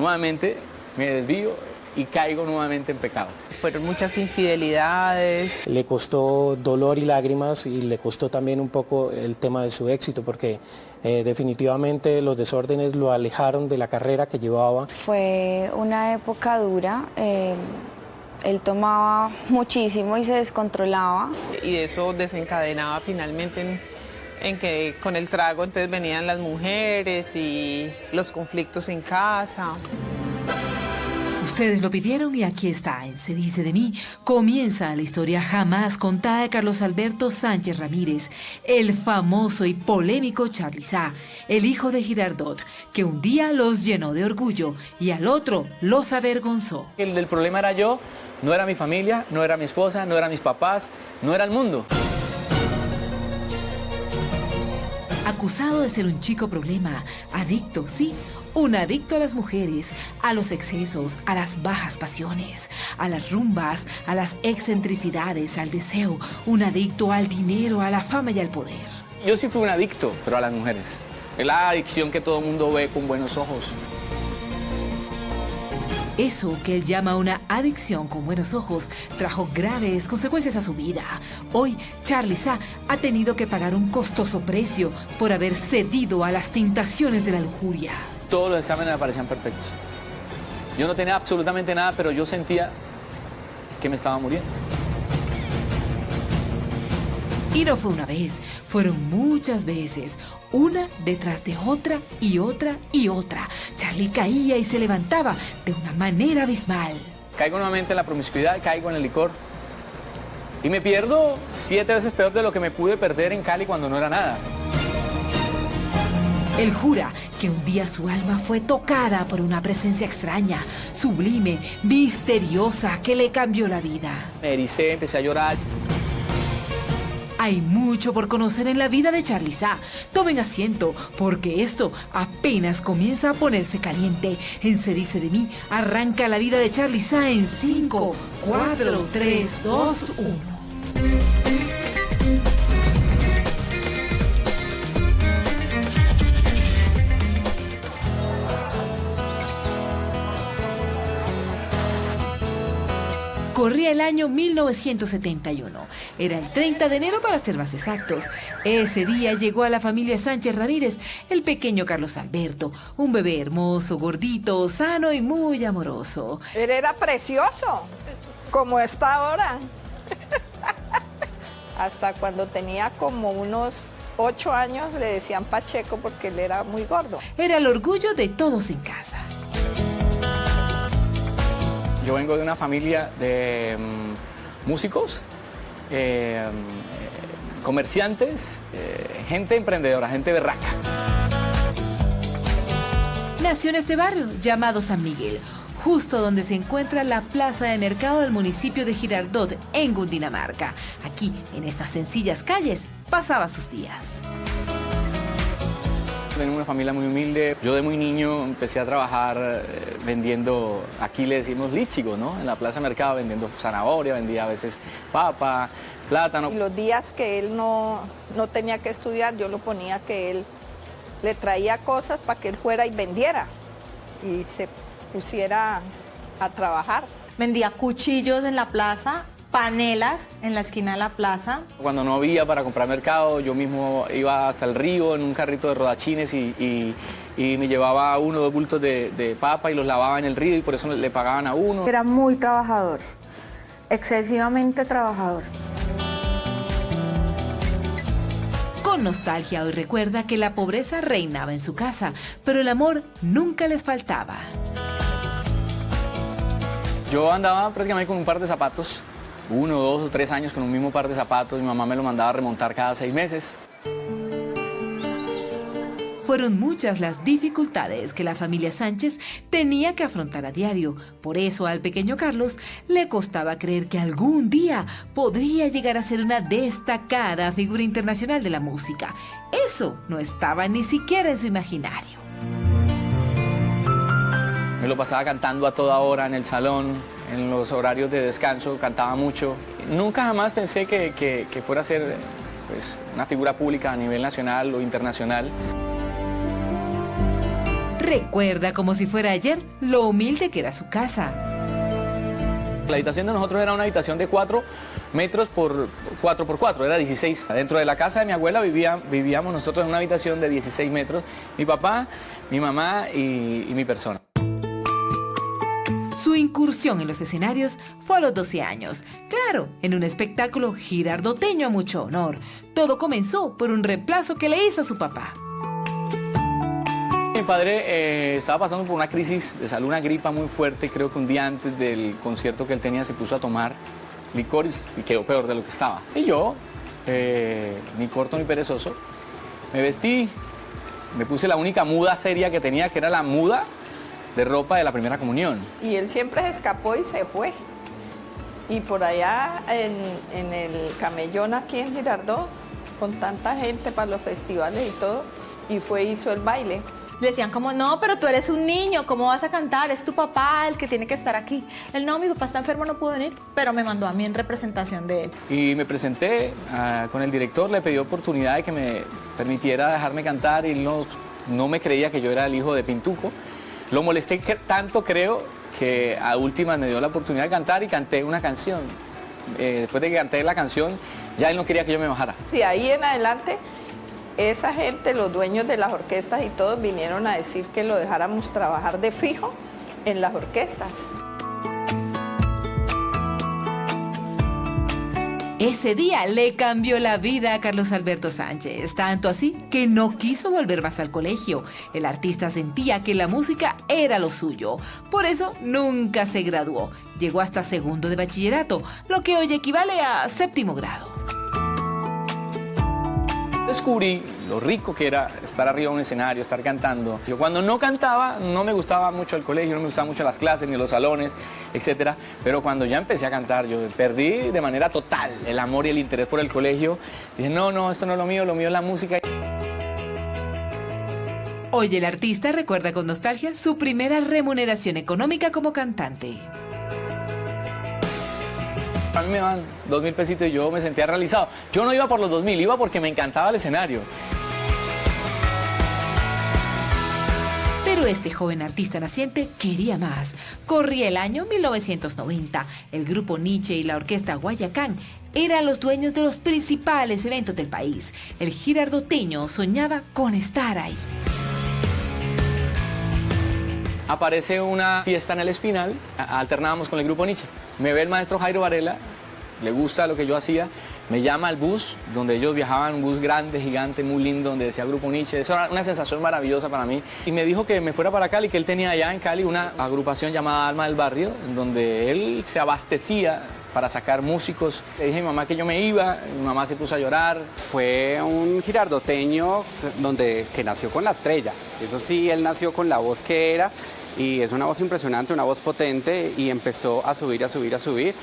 nuevamente me desvío y caigo nuevamente en pecado. Fueron muchas infidelidades. Le costó dolor y lágrimas y le costó también un poco el tema de su éxito porque definitivamente los desórdenes lo alejaron de la carrera que llevaba. Fue una época dura. Él tomaba muchísimo y se descontrolaba. Y eso desencadenaba finalmente en que con el trago entonces venían las mujeres y los conflictos en casa. Ustedes lo pidieron y aquí está, en Se dice de mí, comienza la historia jamás contada de Carlos Alberto Sánchez Ramírez, el famoso y polémico Charly Sá, el hijo de Girardot, que un día los llenó de orgullo y al otro los avergonzó. El problema era yo, no era mi familia, no era mi esposa, no eran mis papás, no era el mundo. Acusado de ser un chico problema, adicto, sí, un adicto a las mujeres, a los excesos, a las bajas pasiones, a las rumbas, a las excentricidades, al deseo, un adicto al dinero, a la fama y al poder. Yo sí fui un adicto, pero a las mujeres. Es la adicción que todo el mundo ve con buenos ojos. Eso que él llama una adicción con buenos ojos trajo graves consecuencias a su vida. Hoy, Charly Sá ha tenido que pagar un costoso precio por haber cedido a las tentaciones de la lujuria. Todos los exámenes me parecían perfectos. Yo no tenía absolutamente nada, pero yo sentía que me estaba muriendo. Y no fue una vez, fueron muchas veces, una detrás de otra y otra y otra. Charly caía y se levantaba de una manera abismal. Caigo nuevamente en la promiscuidad, caigo en el licor. Y me pierdo 7 veces peor de lo que me pude perder en Cali cuando no era nada. Él jura que un día su alma fue tocada por una presencia extraña, sublime, misteriosa, que le cambió la vida. Me ericé, empecé a llorar. Hay mucho por conocer en la vida de Charly Sá. Tomen asiento, porque esto apenas comienza a ponerse caliente. En Se dice de mí, arranca la vida de Charly Sá en 5, 4, 3, 2, 1. Corría el año 1971. Era el 30 de enero para ser más exactos. Ese día llegó a la familia Sánchez Ramírez el pequeño Carlos Alberto, un bebé hermoso, gordito, sano y muy amoroso. Él era precioso, como está ahora. Hasta cuando tenía como unos 8 años le decían Pacheco porque él era muy gordo. Era el orgullo de todos en casa. Yo vengo de una familia de músicos, comerciantes, gente emprendedora, gente berraca. Nació en este barrio llamado San Miguel, justo donde se encuentra la plaza de mercado del municipio de Girardot, en Cundinamarca. Aquí, en estas sencillas calles, pasaba sus días. Vengo de una familia muy humilde. Yo de muy niño empecé a trabajar vendiendo, aquí le decimos lichigos, ¿no? En la plaza de mercado vendiendo zanahoria, vendía a veces papa, plátano. Y los días que él no tenía que estudiar, yo lo ponía que él le traía cosas para que él fuera y vendiera y se pusiera a trabajar. Vendía cuchillos en la plaza, panelas en la esquina de la plaza. Cuando no había para comprar mercado, yo mismo iba hasta el río en un carrito de rodachines y me llevaba 1 o 2 bultos de papa y los lavaba en el río y por eso le pagaban a uno. Era muy trabajador, excesivamente trabajador. Con nostalgia hoy recuerda que la pobreza reinaba en su casa, pero el amor nunca les faltaba. Yo andaba prácticamente con un par de zapatos, 1, 2 o 3 años con un mismo par de zapatos. Mi mamá me lo mandaba a remontar cada 6 meses. Fueron muchas las dificultades que la familia Sánchez tenía que afrontar a diario. Por eso al pequeño Carlos le costaba creer que algún día podría llegar a ser una destacada figura internacional de la música. Eso no estaba ni siquiera en su imaginario. Me lo pasaba cantando a toda hora en el salón, en los horarios de descanso, cantaba mucho. Nunca jamás pensé que fuera a ser pues, una figura pública a nivel nacional o internacional. Recuerda como si fuera ayer lo humilde que era su casa. La habitación de nosotros era una habitación de 4 metros por 4 por 4, era 16. Dentro de la casa de mi abuela vivíamos nosotros en una habitación de 16 metros, mi papá, mi mamá y mi persona. Su incursión en los escenarios fue a los 12 años. Claro, en un espectáculo girardoteño a mucho honor. Todo comenzó por un reemplazo que le hizo su papá. Mi padre estaba pasando por una crisis de salud, una gripa muy fuerte. Creo que un día antes del concierto que él tenía se puso a tomar licor y quedó peor de lo que estaba. Y yo, ni corto ni perezoso, me vestí, me puse la única muda seria que tenía, que era la muda de ropa de la primera comunión. Y él siempre se escapó y se fue. Y por allá en el camellón aquí en Girardot, con tanta gente para los festivales y todo, y hizo el baile. Le decían como, no, pero tú eres un niño, ¿cómo vas a cantar? Es tu papá el que tiene que estar aquí. Él, no, mi papá está enfermo, no pudo venir, pero me mandó a mí en representación de él. Y me presenté con el director, le pedí oportunidad de que me permitiera dejarme cantar y él no me creía que yo era el hijo de Pintuco. Lo molesté tanto, creo, que a últimas me dio la oportunidad de cantar y canté una canción. Después de que canté la canción, ya él no quería que yo me bajara. De ahí en adelante, esa gente, los dueños de las orquestas y todos vinieron a decir que lo dejáramos trabajar de fijo en las orquestas. Ese día le cambió la vida a Carlos Alberto Sánchez, tanto así que no quiso volver más al colegio. El artista sentía que la música era lo suyo, por eso nunca se graduó. Llegó hasta segundo de bachillerato, lo que hoy equivale a séptimo grado. Descubrí lo rico que era estar arriba de un escenario, estar cantando. Yo cuando no cantaba no me gustaba mucho el colegio, no me gustaban mucho las clases ni los salones, etc. Pero cuando ya empecé a cantar, yo perdí de manera total el amor y el interés por el colegio. Dije, no, esto no es lo mío es la música. Hoy el artista recuerda con nostalgia su primera remuneración económica como cantante. A mí me daban 2.000 pesitos y yo me sentía realizado. Yo no iba por los 2.000, iba porque me encantaba el escenario. Pero este joven artista naciente quería más. Corría el año 1990. El grupo Nietzsche y la orquesta Guayacán eran los dueños de los principales eventos del país. El girardoteño soñaba con estar ahí. Aparece una fiesta en el Espinal, alternábamos con el grupo Nietzsche. Me ve el maestro Jairo Varela, le gusta lo que yo hacía, me llama al bus, donde ellos viajaban, un bus grande, gigante, muy lindo, donde decía Grupo Nietzsche. Eso era una sensación maravillosa para mí. Y me dijo que me fuera para Cali, que él tenía allá en Cali una agrupación llamada Alma del Barrio, en donde él se abastecía para sacar músicos. Le dije a mi mamá que yo me iba, mi mamá se puso a llorar. Fue un girardoteño que nació con la estrella. Eso sí, él nació con la voz que era y es una voz impresionante, una voz potente y empezó a subir, a subir, a subir.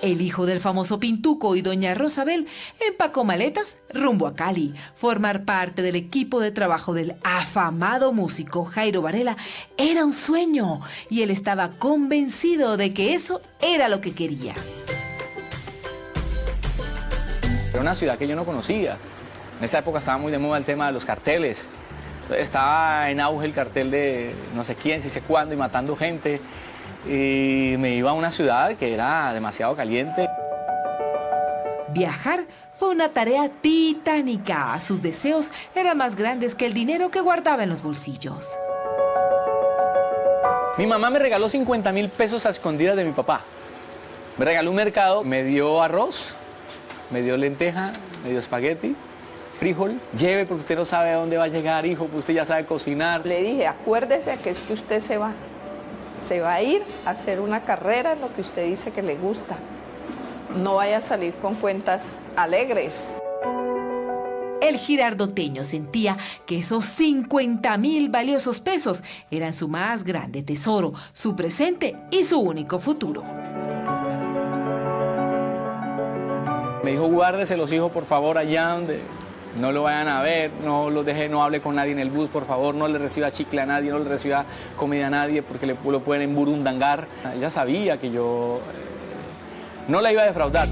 El hijo del famoso Pintuco y doña Rosabel empacó maletas rumbo a Cali. Formar parte del equipo de trabajo del afamado músico Jairo Varela era un sueño y él estaba convencido de que eso era lo que quería. Era una ciudad que yo no conocía. En esa época estaba muy de moda el tema de los carteles. Estaba en auge el cartel de no sé quién, si sé cuándo, y matando gente. Y me iba a una ciudad que era demasiado caliente. Viajar fue una tarea titánica. Sus deseos eran más grandes que el dinero que guardaba en los bolsillos. Mi mamá me regaló 50.000 pesos a escondidas de mi papá. Me regaló un mercado, me dio arroz, me dio lenteja, me dio espagueti, frijol. Lleve porque usted no sabe a dónde va a llegar, hijo, pues usted ya sabe cocinar. Le dije, acuérdese que es que usted se va a ir a hacer una carrera en lo que usted dice que le gusta. No vaya a salir con cuentas alegres. El girardoteño sentía que esos 50.000 valiosos pesos eran su más grande tesoro, su presente y su único futuro. Me dijo, guárdeselos, hijos, por favor, allá donde no lo vayan a ver, no los deje, no hable con nadie en el bus, por favor, no le reciba chicle a nadie, no le reciba comida a nadie porque lo pueden emburundangar. Ella sabía que yo no la iba a defraudar.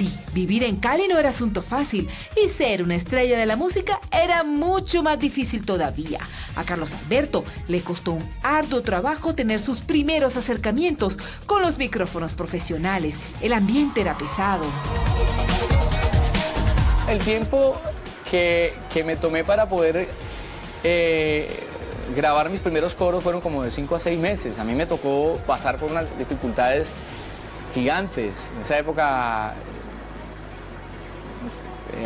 Sí, vivir en Cali no era asunto fácil y ser una estrella de la música era mucho más difícil todavía. A Carlos Alberto le costó un arduo trabajo tener sus primeros acercamientos con los micrófonos profesionales. El ambiente era pesado. El tiempo que me tomé para poder grabar mis primeros coros fueron como de 5 a 6 meses. A mí me tocó pasar por unas dificultades gigantes. En esa época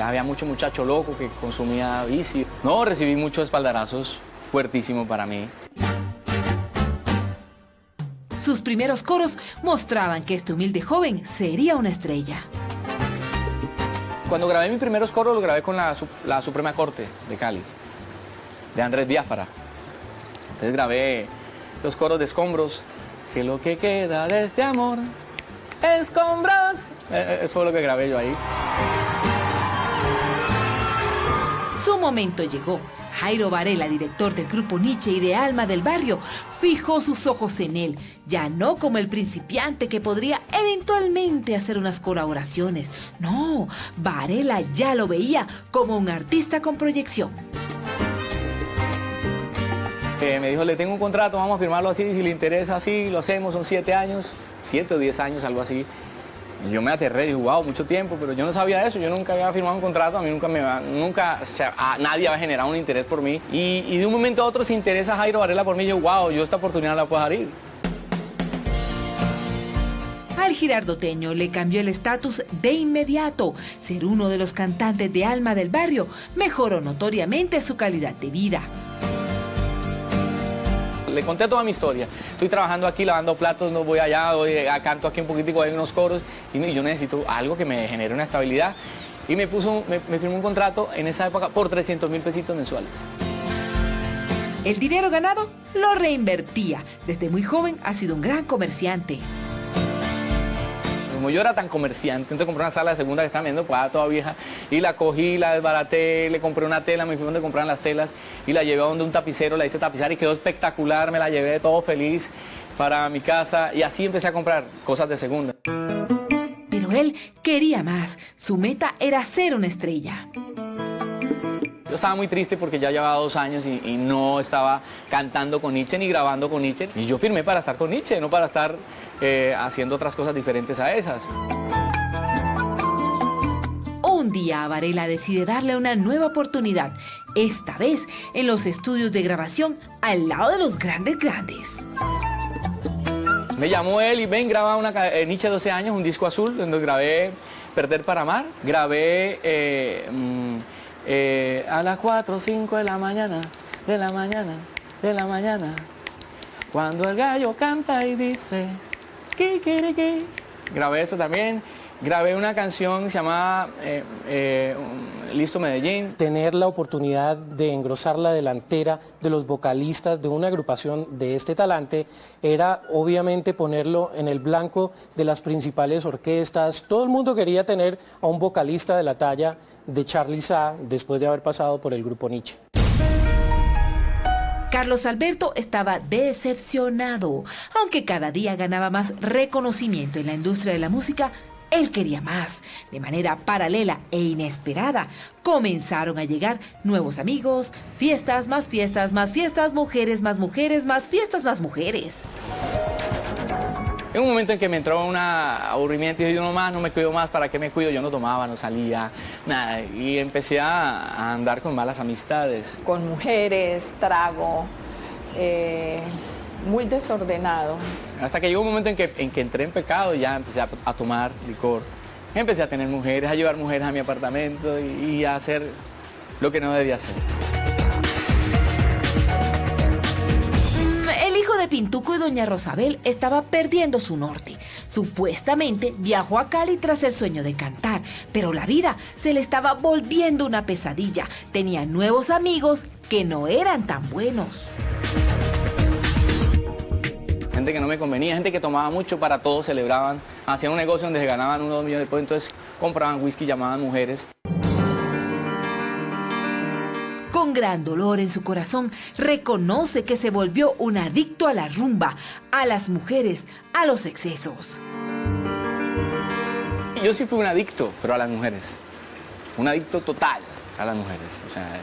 había mucho muchacho loco que consumía vicio. No, recibí muchos espaldarazos fuertísimos para mí. Sus primeros coros mostraban que este humilde joven sería una estrella. Cuando grabé mis primeros coros, los grabé con la Suprema Corte de Cali, de Andrés Biafara. Entonces grabé los coros de Escombros, que lo que queda de este amor, escombros. Eso fue lo que grabé yo ahí. Su momento llegó. Jairo Varela, director del grupo Nietzsche y de Alma del Barrio, fijó sus ojos en él, ya no como el principiante que podría eventualmente hacer unas colaboraciones. No, Varela ya lo veía como un artista con proyección. Me dijo, le tengo un contrato, vamos a firmarlo así, si le interesa así, lo hacemos, son 7 años, 7 o 10 años, algo así. Y yo me aterré, dije, wow, mucho tiempo, pero yo no sabía eso, yo nunca había firmado un contrato, a mí nadie había generado un interés por mí. Y de un momento a otro se interesa Jairo Varela por mí, yo, wow, yo esta oportunidad la puedo dar ir. Al girardoteño le cambió el estatus de inmediato. Ser uno de los cantantes de Alma del Barrio mejoró notoriamente su calidad de vida. Le conté toda mi historia. Estoy trabajando aquí, lavando platos, no voy allá, canto aquí un poquitico, hay unos coros y yo necesito algo que me genere una estabilidad. Y me firmó un contrato en esa época por 300.000 pesitos mensuales. El dinero ganado lo reinvertía. Desde muy joven ha sido un gran comerciante. Como yo era tan comerciante, entonces compré una sala de segunda que estaba viendo, pues toda vieja, y la cogí, la desbaraté, le compré una tela, me fui donde compraban las telas, y la llevé a donde un tapicero, la hice tapizar y quedó espectacular, me la llevé todo feliz para mi casa, y así empecé a comprar cosas de segunda. Pero él quería más, su meta era ser una estrella. Yo estaba muy triste porque ya llevaba 2 años y no estaba cantando con Nietzsche ni grabando con Nietzsche. Y yo firmé para estar con Nietzsche, no para estar haciendo otras cosas diferentes a esas. Un día Varela decide darle una nueva oportunidad, esta vez en los estudios de grabación al lado de los grandes. Me llamó él y ven, graba Nietzsche 12 años, un disco azul, donde grabé Perder para Amar, grabé a las 4 o 5 de la mañana, cuando el gallo canta y dice, kikiriki. Grabé eso también. Grabé una canción que se llamaba Listo Medellín. Tener la oportunidad de engrosar la delantera de los vocalistas de una agrupación de este talante era obviamente ponerlo en el blanco de las principales orquestas. Todo el mundo quería tener a un vocalista de la talla de Charly Sa después de haber pasado por el grupo Nietzsche. Carlos Alberto estaba decepcionado. Aunque cada día ganaba más reconocimiento en la industria de la música, él quería más. De manera paralela e inesperada, comenzaron a llegar nuevos amigos, fiestas, más mujeres, más fiestas, más mujeres. En un momento en que me entró un aburrimiento y dije, yo no me cuido más, ¿para qué me cuido? Yo no tomaba, no salía, nada. Y empecé a andar con malas amistades. Con mujeres, trago, muy desordenado. Hasta que llegó un momento en que entré en pecado y ya empecé a tomar licor. Empecé a tener mujeres, a llevar mujeres a mi apartamento y a hacer lo que no debía hacer. El hijo de Pintuco y doña Rosabel estaba perdiendo su norte. Supuestamente viajó a Cali tras el sueño de cantar, pero la vida se le estaba volviendo una pesadilla. Tenía nuevos amigos que no eran tan buenos. Gente que no me convenía, gente que tomaba mucho, para todos celebraban, hacían un negocio donde se ganaban 1 o 2 millones de pesos, entonces compraban whisky, llamaban mujeres. Con gran dolor en su corazón, reconoce que se volvió un adicto a la rumba, a las mujeres, a los excesos. yo sí fui un adicto, pero a las mujeres. Un adicto total a las mujeres. O sea,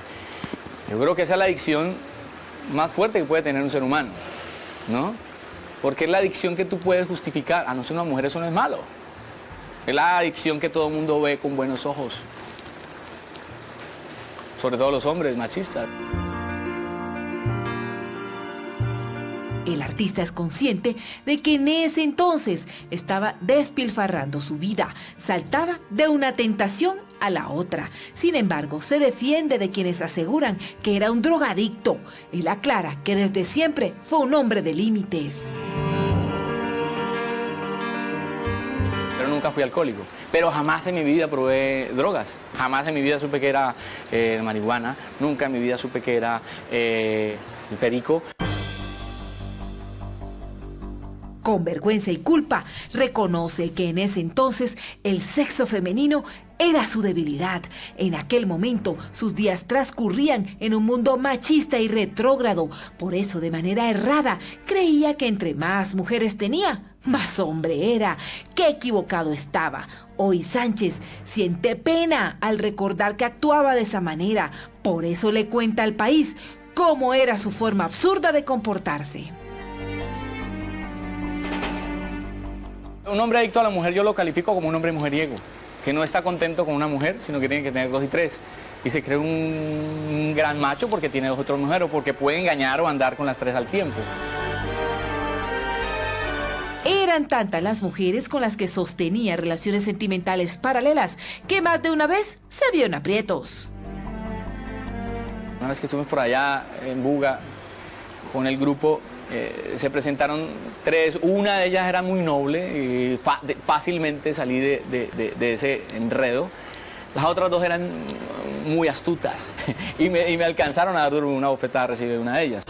yo creo que esa es la adicción más fuerte que puede tener un ser humano, ¿no? Porque es la adicción que tú puedes justificar. A no ser una mujer, eso no es malo. Es la adicción que todo el mundo ve con buenos ojos. Sobre todo los hombres machistas. El artista es consciente de que en ese entonces estaba despilfarrando su vida, saltaba de una tentación a la otra. Sin embargo, se defiende de quienes aseguran que era un drogadicto. Él aclara que desde siempre fue un hombre de límites. Pero nunca fui alcohólico. Pero jamás en mi vida probé drogas. Jamás en mi vida supe que era marihuana. Nunca en mi vida supe que era el perico. Con vergüenza y culpa, reconoce que en ese entonces el sexo femenino era su debilidad. En aquel momento, sus días transcurrían en un mundo machista y retrógrado. Por eso, de manera errada, creía que entre más mujeres tenía, más hombre era. ¡Qué equivocado estaba! Hoy Sánchez siente pena al recordar que actuaba de esa manera. Por eso le cuenta al país cómo era su forma absurda de comportarse. Un hombre adicto a la mujer yo lo califico como un hombre mujeriego, que no está contento con una mujer, sino que tiene que tener 2 y 3. Y se cree un gran macho porque tiene 2 o 3 mujeres, o porque puede engañar o andar con las 3 al tiempo. Eran tantas las mujeres con las que sostenía relaciones sentimentales paralelas que más de una vez se vio en aprietos. Una vez que estuvimos por allá en Buga con el grupo, se presentaron 3, una de ellas era muy noble y fácilmente salí de ese enredo. Las otras 2 eran muy astutas y me alcanzaron a dar una bofetada a recibir una de ellas.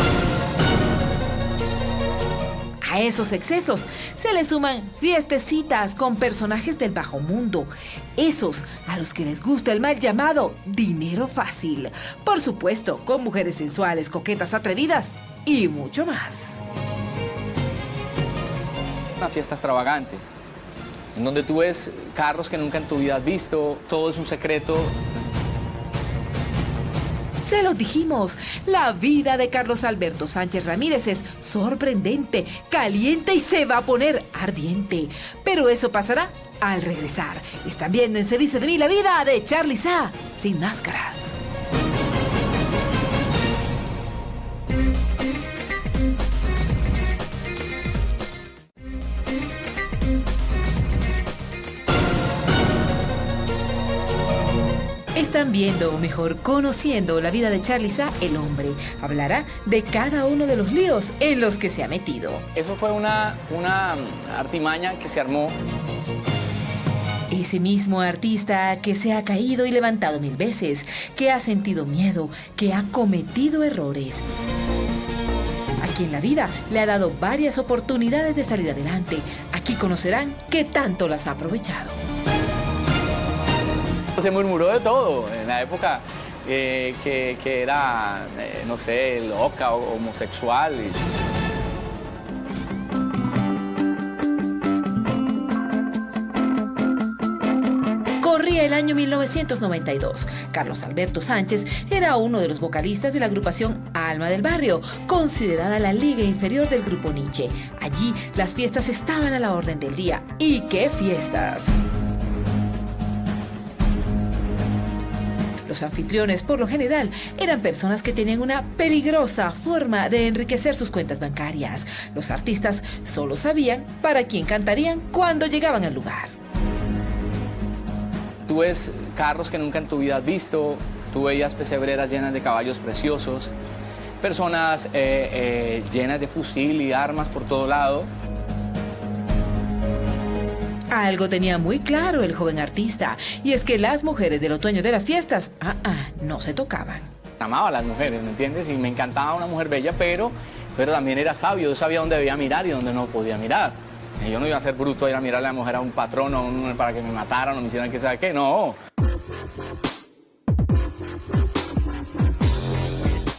A esos excesos se le suman fiestecitas con personajes del bajo mundo, esos a los que les gusta el mal llamado dinero fácil. Por supuesto, con mujeres sensuales, coquetas, atrevidas y mucho más. Una fiesta extravagante, en donde tú ves carros que nunca en tu vida has visto, todo es un secreto. Se los dijimos, la vida de Carlos Alberto Sánchez Ramírez es sorprendente, caliente y se va a poner ardiente. Pero eso pasará al regresar. Están viendo en Se Dice de Mí la vida de Charly Sa, sin máscaras. Están viendo, o mejor, conociendo la vida de Charly Sa, el hombre. Hablará de cada uno de los líos en los que se ha metido. Eso fue una artimaña que se armó. Ese mismo artista que se ha caído y levantado 1000 veces, que ha sentido miedo, que ha cometido errores, a quien la vida le ha dado varias oportunidades de salir adelante. Aquí conocerán qué tanto las ha aprovechado. Se murmuró de todo en la época que era, no sé, loca o homosexual. Corría el año 1992. Carlos Alberto Sánchez era uno de los vocalistas de la agrupación Alma del Barrio, considerada la liga inferior del grupo Nietzsche. Allí las fiestas estaban a la orden del día. ¿Y qué fiestas? Los anfitriones, por lo general, eran personas que tenían una peligrosa forma de enriquecer sus cuentas bancarias. Los artistas solo sabían para quién cantarían cuando llegaban al lugar. Tú ves carros que nunca en tu vida has visto, tú veías pesebreras llenas de caballos preciosos, personas llenas de fusil y armas por todo lado. Algo tenía muy claro el joven artista, y es que las mujeres de los dueños de las fiestas, no se tocaban. Amaba a las mujeres, ¿me entiendes? Y me encantaba una mujer bella, pero también era sabio, yo sabía dónde debía mirar y dónde no podía mirar. Yo no iba a ser bruto a ir a mirarle a la mujer a un patrón o para que me mataran o me hicieran que sabe qué, no.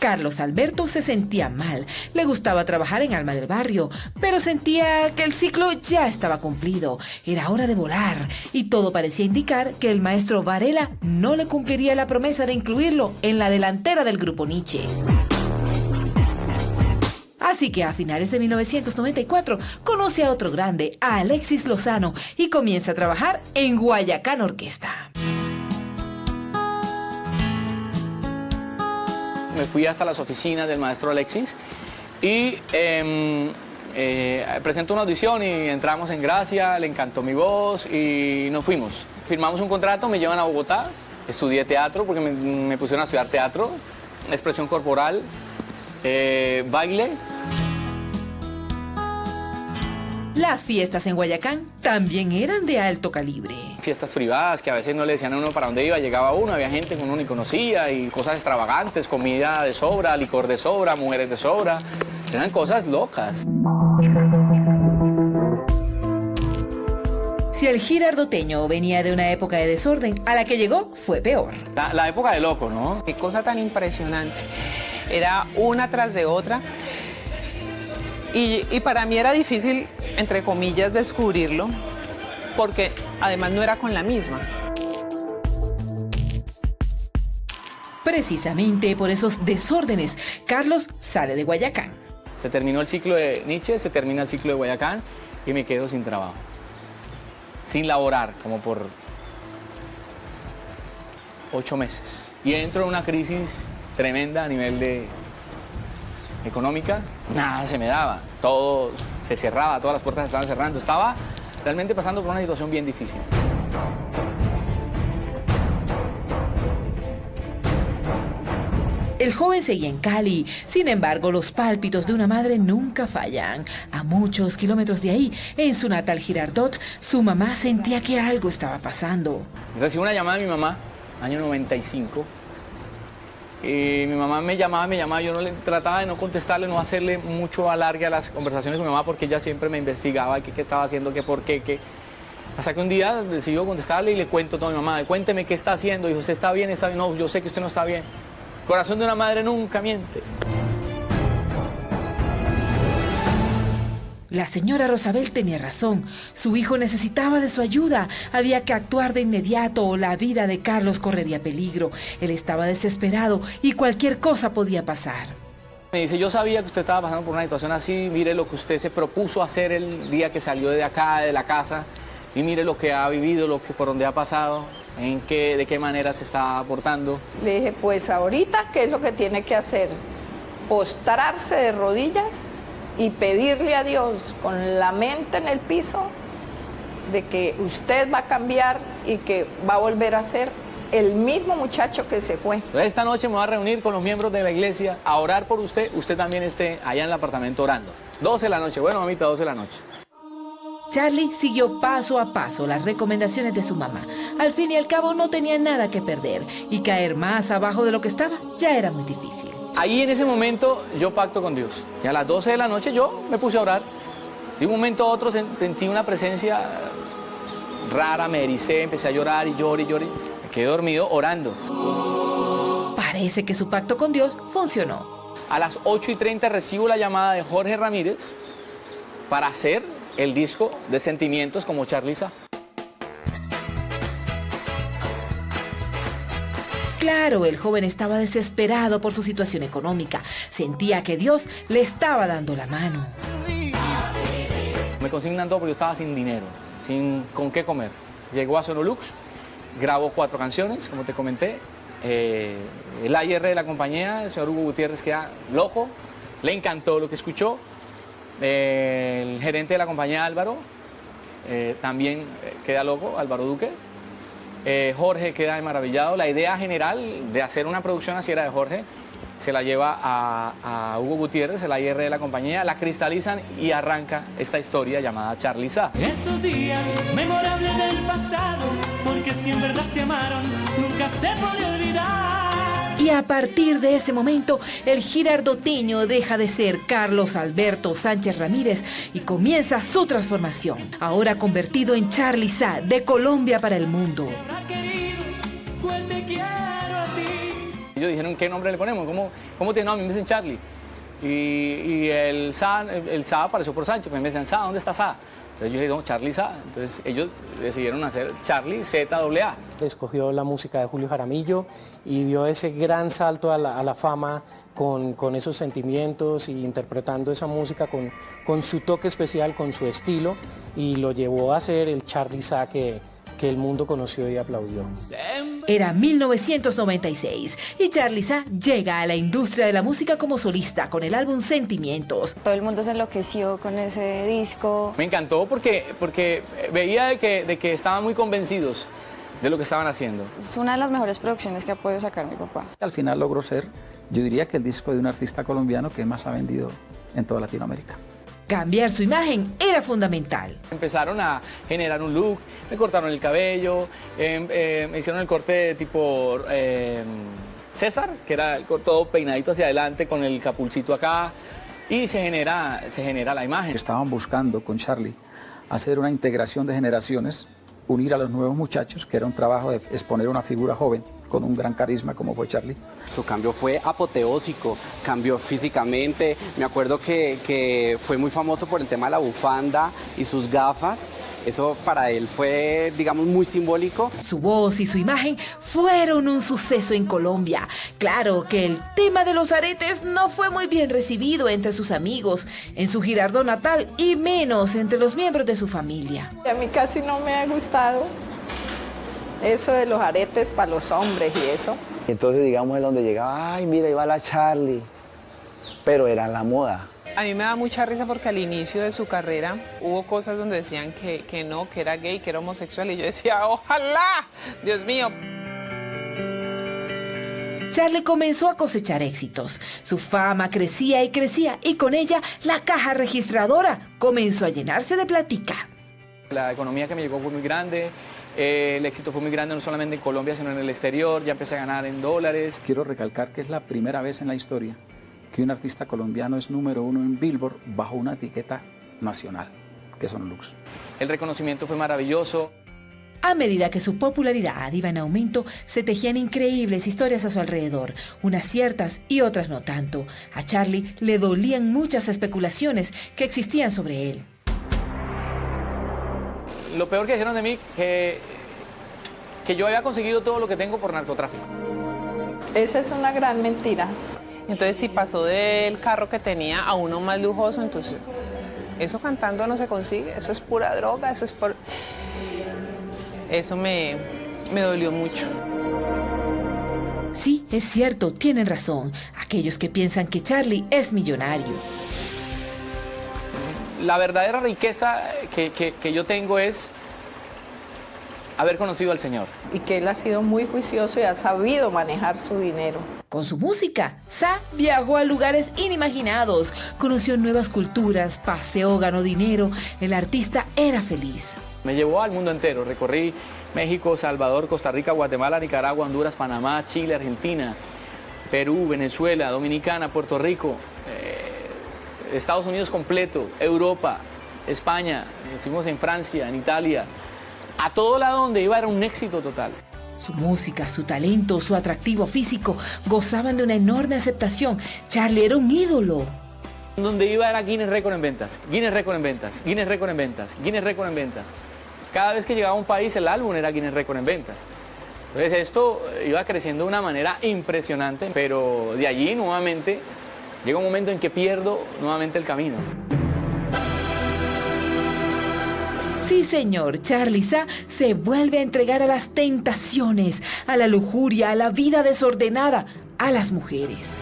Carlos Alberto se sentía mal, le gustaba trabajar en Alma del Barrio, pero sentía que el ciclo ya estaba cumplido, era hora de volar, y todo parecía indicar que el maestro Varela no le cumpliría la promesa de incluirlo en la delantera del Grupo Nietzsche. Así que a finales de 1994 conoce a otro grande, a Alexis Lozano, y comienza a trabajar en Guayacán Orquesta. Me fui hasta las oficinas del maestro Alexis y presentó una audición y entramos en gracia, le encantó mi voz y nos fuimos. Firmamos un contrato, me llevan a Bogotá, estudié teatro porque me pusieron a estudiar teatro, expresión corporal, baile. Las fiestas en Guayacán también eran de alto calibre. Fiestas privadas que a veces no le decían a uno para dónde iba, llegaba uno, había gente que uno ni conocía y cosas extravagantes, comida de sobra, licor de sobra, mujeres de sobra, eran cosas locas. Si el girardoteño venía de una época de desorden, a la que llegó fue peor. La época de loco, ¿no? Qué cosa tan impresionante. Era una tras de otra. Y para mí era difícil, entre comillas, descubrirlo, porque además no era con la misma. Precisamente por esos desórdenes, Carlos sale de Guayacán. Se terminó el ciclo de Nietzsche, se termina el ciclo de Guayacán y me quedo sin trabajo, sin laborar, como por 8 meses. Y entro en una crisis tremenda a nivel de económica, nada se me daba, todo se cerraba, todas las puertas se estaban cerrando, estaba realmente pasando por una situación bien difícil. El joven seguía en Cali, sin embargo los pálpitos de una madre nunca fallan. A muchos kilómetros de ahí, en su natal Girardot, su mamá sentía que algo estaba pasando. Recibo una llamada de mi mamá, año 95, y mi mamá me llamaba, yo trataba de no contestarle, no hacerle mucho alargue a las conversaciones con mi mamá porque ella siempre me investigaba qué estaba haciendo, qué por qué. Hasta que un día decido contestarle y le cuento todo a mi mamá, cuénteme qué está haciendo, dijo, ¿usted está bien? ¿Está bien? No, yo sé que usted no está bien. El corazón de una madre nunca miente. La señora Rosabel tenía razón, su hijo necesitaba de su ayuda, había que actuar de inmediato o la vida de Carlos correría peligro. Él estaba desesperado y cualquier cosa podía pasar. Me dice, yo sabía que usted estaba pasando por una situación así, mire lo que usted se propuso hacer el día que salió de acá, de la casa, y mire lo que ha vivido, por donde ha pasado, de qué manera se está aportando. Le dije, pues ahorita, ¿qué es lo que tiene que hacer? Postrarse de rodillas y pedirle a Dios con la mente en el piso de que usted va a cambiar y que va a volver a ser el mismo muchacho que se fue. Entonces, esta noche me voy a reunir con los miembros de la iglesia a orar por usted también esté allá en el apartamento orando. 12 de la noche, bueno mamita, 12 de la noche. Charlie siguió paso a paso las recomendaciones de su mamá. Al fin y al cabo no tenía nada que perder y caer más abajo de lo que estaba ya era muy difícil. Ahí en ese momento yo pacto con Dios. Y a las 12 de la noche yo me puse a orar. De un momento a otro sentí una presencia rara, me ericé, empecé a llorar y lloré. Me quedé dormido orando. Parece que su pacto con Dios funcionó. A las 8:30 recibo la llamada de Jorge Ramírez para hacer el disco de Sentimientos como Charly Sa. Claro, el joven estaba desesperado por su situación económica. Sentía que Dios le estaba dando la mano. Me consignan todo porque yo estaba sin dinero, sin con qué comer. Llegó a Sonolux, grabó 4 canciones, como te comenté. El AIR de la compañía, el señor Hugo Gutiérrez, queda loco, le encantó lo que escuchó. El gerente de la compañía, Álvaro, también queda loco, Álvaro Duque. Jorge queda maravillado. La idea general de hacer una producción así era de Jorge. Se la lleva a Hugo Gutiérrez, el AIR de la compañía, la cristalizan y arranca esta historia llamada Charly Sa. Esos días memorables del pasado, porque si en verdad se amaron, nunca se puede olvidar. Y a partir de ese momento, el girardoteño deja de ser Carlos Alberto Sánchez Ramírez y comienza su transformación. Ahora convertido en Charly Sa, de Colombia para el mundo. Ellos dijeron, ¿qué nombre le ponemos? ¿Cómo te no? A mí me dicen Charlie. Y el Sa apareció por Sánchez, me decían, Sa, ¿dónde está Sa? Entonces yo dije, no, Charlie Sa. Entonces ellos decidieron hacer Charlie ZAA. Escogió la música de Julio Jaramillo y dio ese gran salto a la fama con esos sentimientos y interpretando esa música con su toque especial, con su estilo, y lo llevó a ser el Charly Sa que el mundo conoció y aplaudió. Era 1996 y Charly Sa llega a la industria de la música como solista con el álbum Sentimientos. Todo el mundo se enloqueció con ese disco. Me encantó porque veía de que estaban muy convencidos de lo que estaban haciendo. Es una de las mejores producciones que ha podido sacar mi papá. Al final logró ser, yo diría que el disco de un artista colombiano que más ha vendido en toda Latinoamérica. Cambiar su imagen era fundamental. Empezaron a generar un look, me cortaron el cabello, me hicieron el corte tipo César, que era todo peinadito hacia adelante con el capulcito acá, y se genera la imagen. Estaban buscando con Charly hacer una integración de generaciones, unir a los nuevos muchachos, que era un trabajo de exponer una figura joven con un gran carisma como fue Charly. Su cambio fue apoteósico, cambió físicamente. Me acuerdo que fue muy famoso por el tema de la bufanda y sus gafas. Eso para él fue, digamos, muy simbólico. Su voz y su imagen fueron un suceso en Colombia. Claro que el tema de los aretes no fue muy bien recibido entre sus amigos, en su Girardot natal y menos entre los miembros de su familia. A mí casi no me ha gustado eso de los aretes para los hombres y eso. Entonces, digamos, es donde llegaba, ay, mira, iba la Charly, pero era la moda. A mí me da mucha risa porque al inicio de su carrera hubo cosas donde decían que no, que era gay, que era homosexual, y yo decía, ¡ojalá! Dios mío. Charly comenzó a cosechar éxitos. Su fama crecía y crecía y con ella la caja registradora comenzó a llenarse de platica. La economía que me llegó fue muy grande, el éxito fue muy grande no solamente en Colombia sino en el exterior, ya empecé a ganar en dólares. Quiero recalcar que es la primera vez en la historia que un artista colombiano es número 1 en Billboard bajo una etiqueta nacional, que son Lux. El reconocimiento fue maravilloso. A medida que su popularidad iba en aumento, se tejían increíbles historias a su alrededor, unas ciertas y otras no tanto. A Charly le dolían muchas especulaciones que existían sobre él. Lo peor que dijeron de mí, que yo había conseguido todo lo que tengo por narcotráfico. Esa es una gran mentira. Entonces, si pasó del carro que tenía a uno más lujoso, entonces eso cantando no se consigue, eso es pura droga, eso es por... Eso me dolió mucho. Sí, es cierto, tienen razón, aquellos que piensan que Charly es millonario. La verdadera riqueza que yo tengo es haber conocido al Señor. Y que él ha sido muy juicioso y ha sabido manejar su dinero. Con su música, Sa viajó a lugares inimaginados, conoció nuevas culturas, paseó, ganó dinero. El artista era feliz. Me llevó al mundo entero, recorrí México, Salvador, Costa Rica, Guatemala, Nicaragua, Honduras, Panamá, Chile, Argentina, Perú, Venezuela, Dominicana, Puerto Rico, Estados Unidos completo, Europa, España, estuvimos en Francia, en Italia. A todo lado donde iba era un éxito total. Su música, su talento, su atractivo físico gozaban de una enorme aceptación. Charly era un ídolo. Donde iba era Guinness Record en ventas, Guinness Record en ventas, Guinness Record en ventas, Guinness Record en ventas. Cada vez que llegaba a un país el álbum era Guinness Record en ventas. Entonces esto iba creciendo de una manera impresionante, pero de allí nuevamente llega un momento en que pierdo nuevamente el camino. Sí, señor, Charly Sa se vuelve a entregar a las tentaciones, a la lujuria, a la vida desordenada, a las mujeres.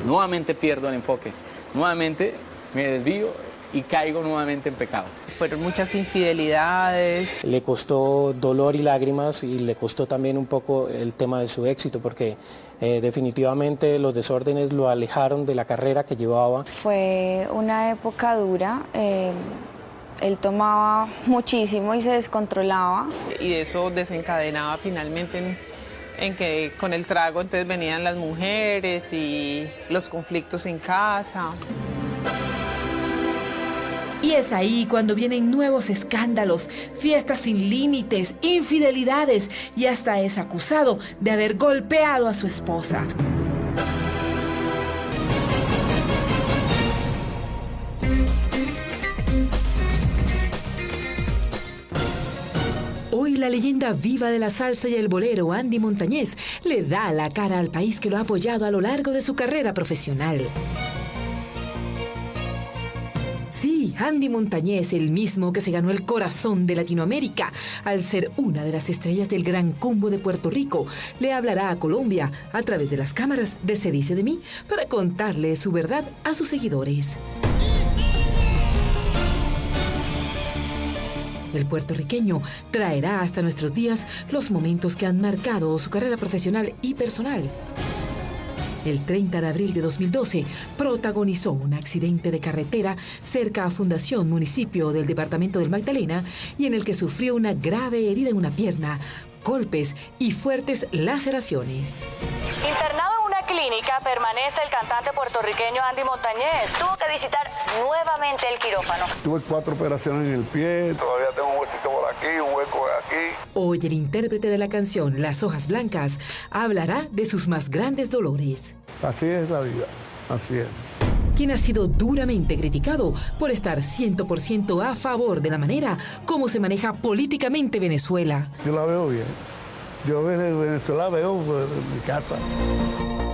Nuevamente pierdo el enfoque, nuevamente me desvío y caigo nuevamente en pecado. Fueron muchas infidelidades. Le costó dolor y lágrimas y le costó también un poco el tema de su éxito porque definitivamente los desórdenes lo alejaron de la carrera que llevaba. Fue una época dura, él tomaba muchísimo y se descontrolaba. Y eso desencadenaba finalmente en que con el trago entonces venían las mujeres y los conflictos en casa. Y es ahí cuando vienen nuevos escándalos, fiestas sin límites, infidelidades y hasta es acusado de haber golpeado a su esposa. Hoy la leyenda viva de la salsa y el bolero, Andy Montañez, le da la cara al país que lo ha apoyado a lo largo de su carrera profesional. Sí, Andy Montañez, el mismo que se ganó el corazón de Latinoamérica al ser una de las estrellas del Gran Combo de Puerto Rico, le hablará a Colombia a través de las cámaras de Se Dice de Mí para contarle su verdad a sus seguidores. El puertorriqueño traerá hasta nuestros días los momentos que han marcado su carrera profesional y personal. El 30 de abril de 2012 protagonizó un accidente de carretera cerca a Fundación, municipio del departamento del Magdalena, y en el que sufrió una grave herida en una pierna, golpes y fuertes laceraciones. Internado en una clínica permanece el cantante puertorriqueño Andy Montañez. Tuvo que visitar nuevamente el quirófano. Tuve 4 operaciones en el pie, todavía tengo un huesito por aquí, un hueco aquí. Hoy el intérprete de la canción Las Hojas Blancas hablará de sus más grandes dolores. Así es la vida, así es. Quien ha sido duramente criticado por estar 100% a favor de la manera como se maneja políticamente Venezuela. Yo la veo bien. Yo Venezuela veo en mi casa.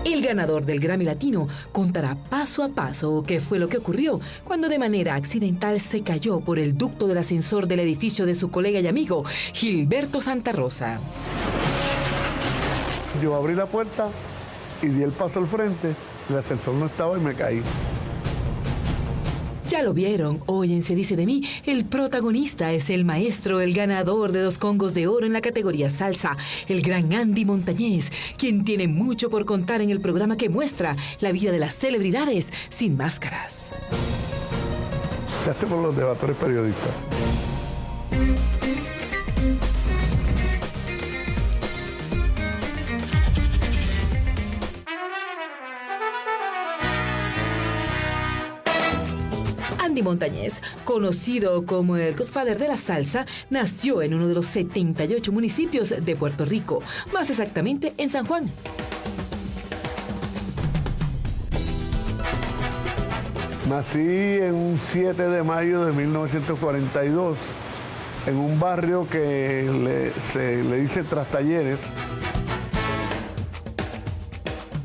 El ganador del Grammy Latino contará paso a paso qué fue lo que ocurrió cuando de manera accidental se cayó por el ducto del ascensor del edificio de su colega y amigo Gilberto Santa Rosa. Yo abrí la puerta y di el paso al frente, el ascensor no estaba y me caí. Ya lo vieron, hoy en Se Dice de Mí, el protagonista es el maestro, el ganador de 2 Congos de Oro en la categoría salsa, el gran Andy Montañez, quien tiene mucho por contar en el programa que muestra la vida de las celebridades sin máscaras. ¿Qué hacemos los debatores periodistas? Andy Montañez, conocido como el Godfather de la salsa, nació en uno de los 78 municipios de Puerto Rico, más exactamente en San Juan. Nací en un 7 de mayo de 1942 en un barrio que se le dice Trastalleres.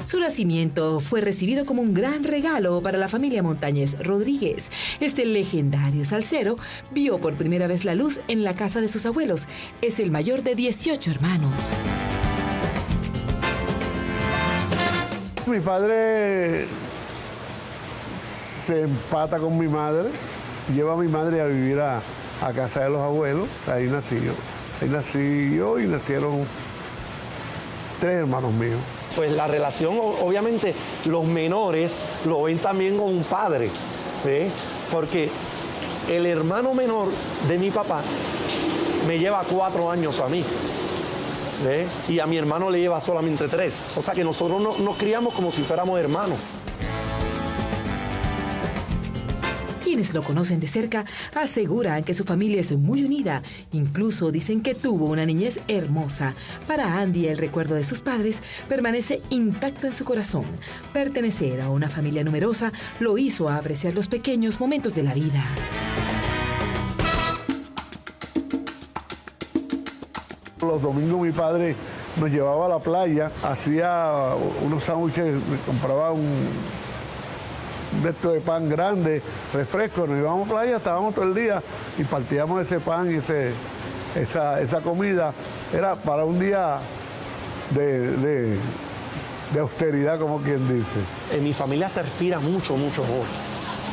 Su nacimiento fue recibido como un gran regalo para la familia Montañez Rodríguez. Este legendario salsero vio por primera vez la luz en la casa de sus abuelos. Es el mayor de 18 hermanos. Mi padre se empata con mi madre, lleva a mi madre a vivir a casa de los abuelos. Ahí nací yo. Ahí nací yo y nacieron 3 hermanos míos. Pues la relación, obviamente, los menores lo ven también con un padre, ¿ve? Porque el hermano menor de mi papá me lleva 4 años a mí, ¿ve? Y a mi hermano le lleva solamente 3. O sea que nosotros nos criamos como si fuéramos hermanos. Quienes lo conocen de cerca aseguran que su familia es muy unida. Incluso dicen que tuvo una niñez hermosa. Para Andy, el recuerdo de sus padres permanece intacto en su corazón. Pertenecer a una familia numerosa lo hizo apreciar los pequeños momentos de la vida. Los domingos mi padre nos llevaba a la playa, hacía unos sándwiches, compraba un de esto de pan grande, refresco, nos íbamos a la playa, estábamos todo el día y partíamos ese pan y esa comida. Era para un día de austeridad, como quien dice. En mi familia se respira mucho amor.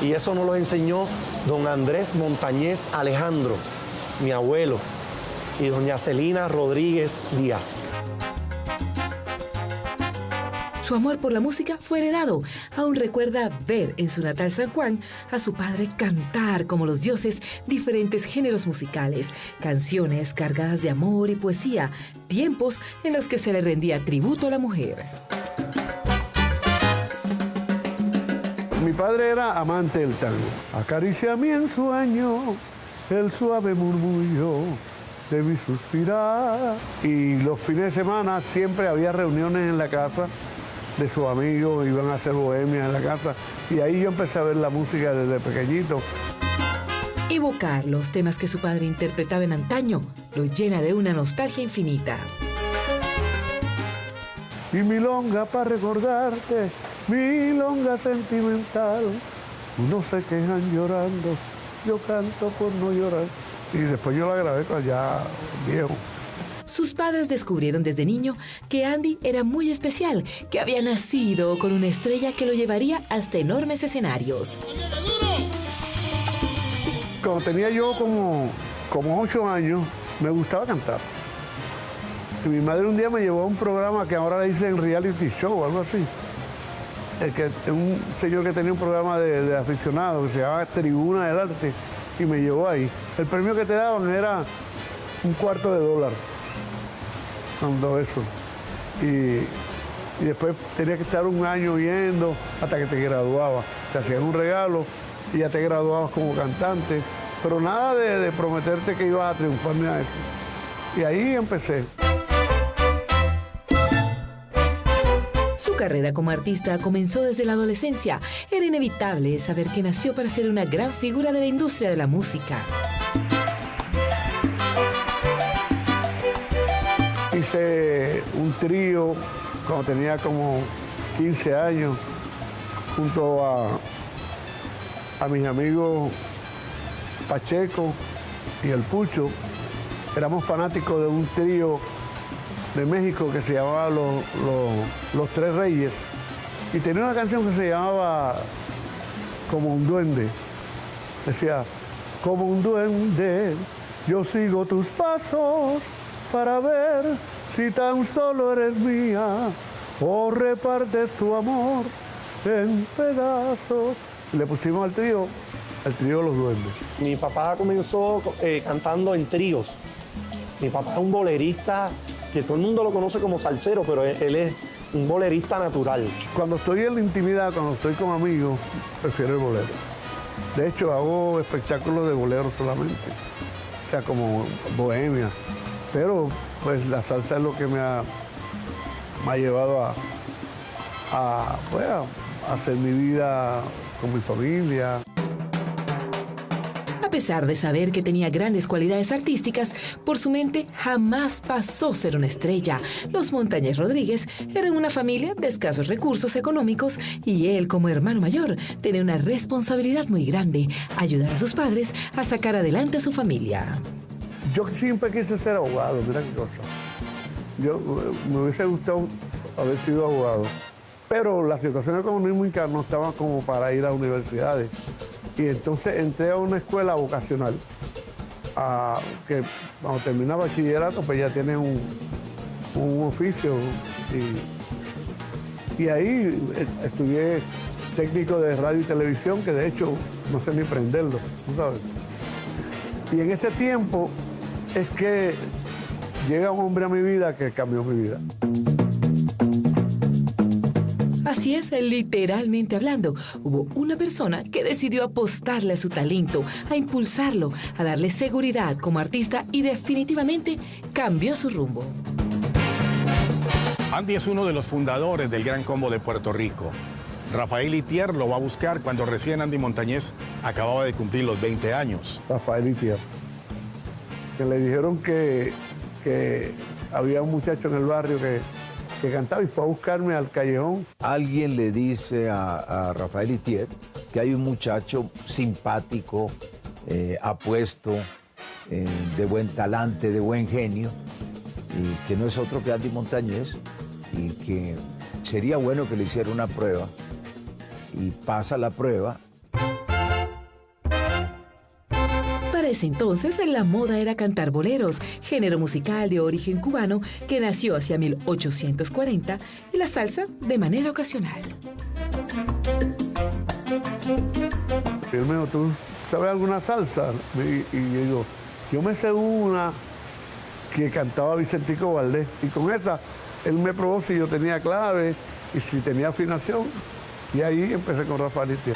Y eso nos lo enseñó don Andrés Montañez Alejandro, mi abuelo, y doña Celina Rodríguez Díaz. Su amor por la música fue heredado. Aún recuerda ver en su natal San Juan a su padre cantar como los dioses diferentes géneros musicales, canciones cargadas de amor y poesía, tiempos en los que se le rendía tributo a la mujer. Mi padre era amante del tango. Acariciame en sueño el suave murmullo de mi suspirar. Y los fines de semana siempre había reuniones en la casa de sus amigos, iban a hacer bohemias en la casa. Y ahí yo empecé a ver la música desde pequeñito. Evocar los temas que su padre interpretaba en antaño lo llena de una nostalgia infinita. Y milonga para recordarte, milonga sentimental. Unos se quejan llorando, yo canto por no llorar. Y después yo la grabé cuando ya viejo. Sus padres descubrieron desde niño que Andy era muy especial, que había nacido con una estrella que lo llevaría hasta enormes escenarios. Cuando tenía yo como 8 años, me gustaba cantar. Y mi madre un día me llevó a un programa que ahora le dicen reality show o algo así. Un señor que tenía un programa de aficionados que se llamaba Tribuna del Arte y me llevó ahí. El premio que te daban era $0.25 cuando eso. Y después tenías que estar un año yendo hasta que te graduabas. Te hacían un regalo y ya te graduabas como cantante. Pero nada de prometerte que ibas a triunfar ni a eso. Y ahí empecé. Su carrera como artista comenzó desde la adolescencia. Era inevitable saber que nació para ser una gran figura de la industria de la música. Hice un trío cuando tenía como 15 años junto a mis amigos Pacheco y El Pucho. Éramos fanáticos de un trío de México que se llamaba Los Tres Reyes y tenía una canción que se llamaba Como un duende. Decía, como un duende, yo sigo tus pasos para ver si tan solo eres mía o repartes tu amor en pedazos. Y le pusimos al trío Los Duendes. Mi papá comenzó cantando en tríos. Mi papá es un bolerista que todo el mundo lo conoce como salsero, pero él es un bolerista natural. Cuando estoy en la intimidad, cuando estoy con amigos, prefiero el bolero. De hecho, hago espectáculos de bolero solamente, o sea, como bohemia. Pero, pues, la salsa es lo que me ha llevado a hacer mi vida con mi familia. A pesar de saber que tenía grandes cualidades artísticas, por su mente jamás pasó ser una estrella. Los Montañez Rodríguez eran una familia de escasos recursos económicos y él, como hermano mayor, tenía una responsabilidad muy grande: ayudar a sus padres a sacar adelante a su familia. Yo siempre quise ser abogado, mira qué cosa. Me hubiese gustado haber sido abogado, pero la situación económica no estaba como para ir a universidades. Y entonces entré a una escuela vocacional, que cuando termina bachillerato, pues ya tienes un oficio. Y ahí estudié técnico de radio y televisión, que de hecho no sé ni prenderlo, ¿tú sabes? Y en ese tiempo es que llega un hombre a mi vida que cambió mi vida. Así es, literalmente hablando, hubo una persona que decidió apostarle a su talento, a impulsarlo, a darle seguridad como artista y definitivamente cambió su rumbo. Andy es uno de los fundadores del Gran Combo de Puerto Rico. Rafael Itier lo va a buscar cuando recién Andy Montañez acababa de cumplir los 20 años. Rafael Itier, que le dijeron que había un muchacho en el barrio que cantaba y fue a buscarme al callejón. Alguien le dice a Rafael Itier que hay un muchacho simpático, apuesto, de buen talante, de buen genio, y que no es otro que Andy Montañez, y que sería bueno que le hiciera una prueba, y pasa la prueba. Para ese entonces, la moda era cantar boleros, género musical de origen cubano que nació hacia 1840, y la salsa de manera ocasional. Él me dijo, ¿tú sabes alguna salsa? Y yo digo, yo me sé una que cantaba Vicentico Valdés, y con esa él me probó si yo tenía clave y si tenía afinación, Y ahí empecé con Rafael Itier.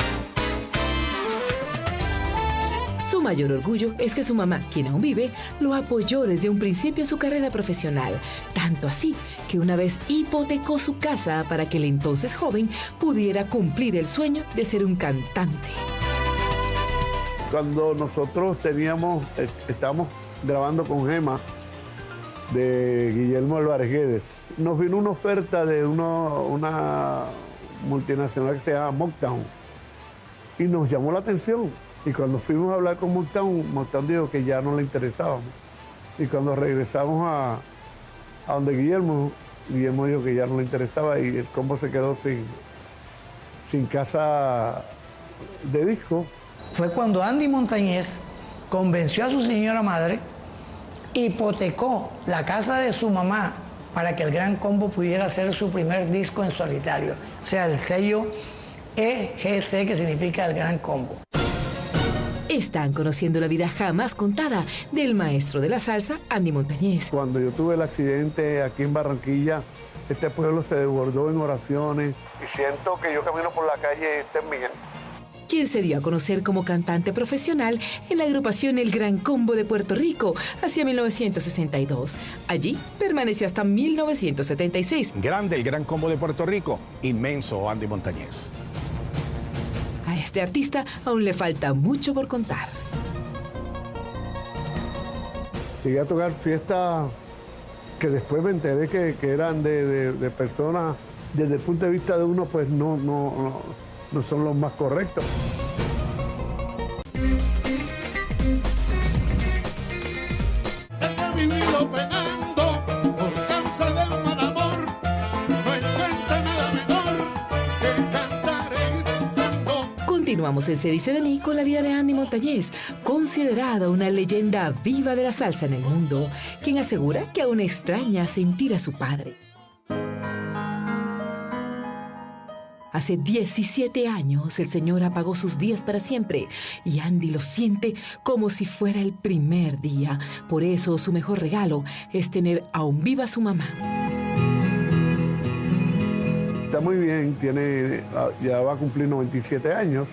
Su mayor orgullo es que su mamá, quien aún vive, lo apoyó desde un principio en su carrera profesional. Tanto así que una vez hipotecó su casa para que el entonces joven pudiera cumplir el sueño de ser un cantante. Cuando nosotros estábamos grabando con Gema de Guillermo Álvarez Guedes, nos vino una oferta de una multinacional que se llama Motown y nos llamó la atención. Y cuando fuimos a hablar con Motown dijo que ya no le interesábamos. Y cuando regresamos a donde Guillermo dijo que ya no le interesaba y el combo se quedó sin casa de disco. Fue cuando Andy Montañez convenció a su señora madre, hipotecó la casa de su mamá para que el Gran Combo pudiera hacer su primer disco en solitario. O sea, el sello EGC, que significa el Gran Combo. Están conociendo la vida jamás contada del maestro de la salsa, Andy Montañez. Cuando yo tuve el accidente aquí en Barranquilla, este pueblo se desbordó en oraciones y siento que yo camino por la calle y este es Miguel. Quien se dio a conocer como cantante profesional en la agrupación El Gran Combo de Puerto Rico hacia 1962. Allí permaneció hasta 1976. Grande el Gran Combo de Puerto Rico, inmenso Andy Montañez. A este artista aún le falta mucho por contar. Llegué a tocar fiestas que después me enteré que eran de personas, desde el punto de vista de uno, pues no son los más correctos. He vivido penando por causa de un mal amor. No encuentro nada mejor que cantar y cantando. Continuamos en Se dice de mí con la vida de Andy Montañez, considerada una leyenda viva de la salsa en el mundo, quien asegura que aún extraña sentir a su padre. Hace 17 años el Señor apagó sus días para siempre y Andy lo siente como si fuera el primer día. Por eso su mejor regalo es tener aún viva a su mamá. Está muy bien, ya va a cumplir 97 años,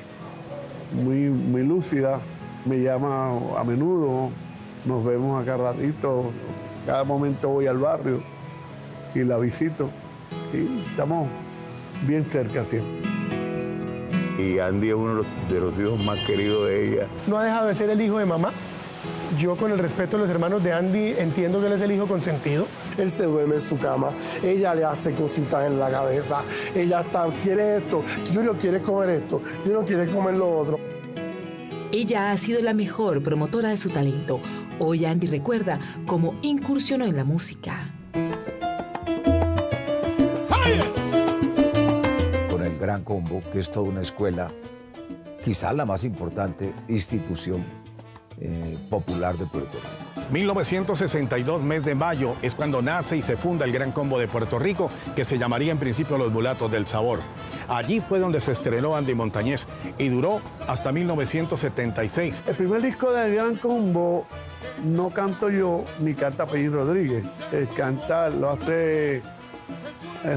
muy lúcida, me llama a menudo, nos vemos acá ratito, cada momento voy al barrio y la visito y estamos bien cerca siempre. Y Andy es uno de los hijos más queridos de ella. No ha dejado de ser el hijo de mamá. Yo, con el respeto de los hermanos de Andy, entiendo que él es el hijo consentido. Él se duerme en su cama, ella le hace cositas en la cabeza, ella quiere esto, Junior, ¿quieres comer esto? Junior, ¿quieres comer lo otro? Ella ha sido la mejor promotora de su talento. Hoy Andy recuerda cómo incursionó en la música. Gran Combo, que es toda una escuela, quizás la más importante institución popular de Puerto Rico. 1962, mes de mayo, es cuando nace y se funda el Gran Combo de Puerto Rico, que se llamaría en principio Los Mulatos del Sabor. Allí fue donde se estrenó Andy Montañez y duró hasta 1976. El primer disco del Gran Combo no canto yo ni canta Pellín Rodríguez, lo hace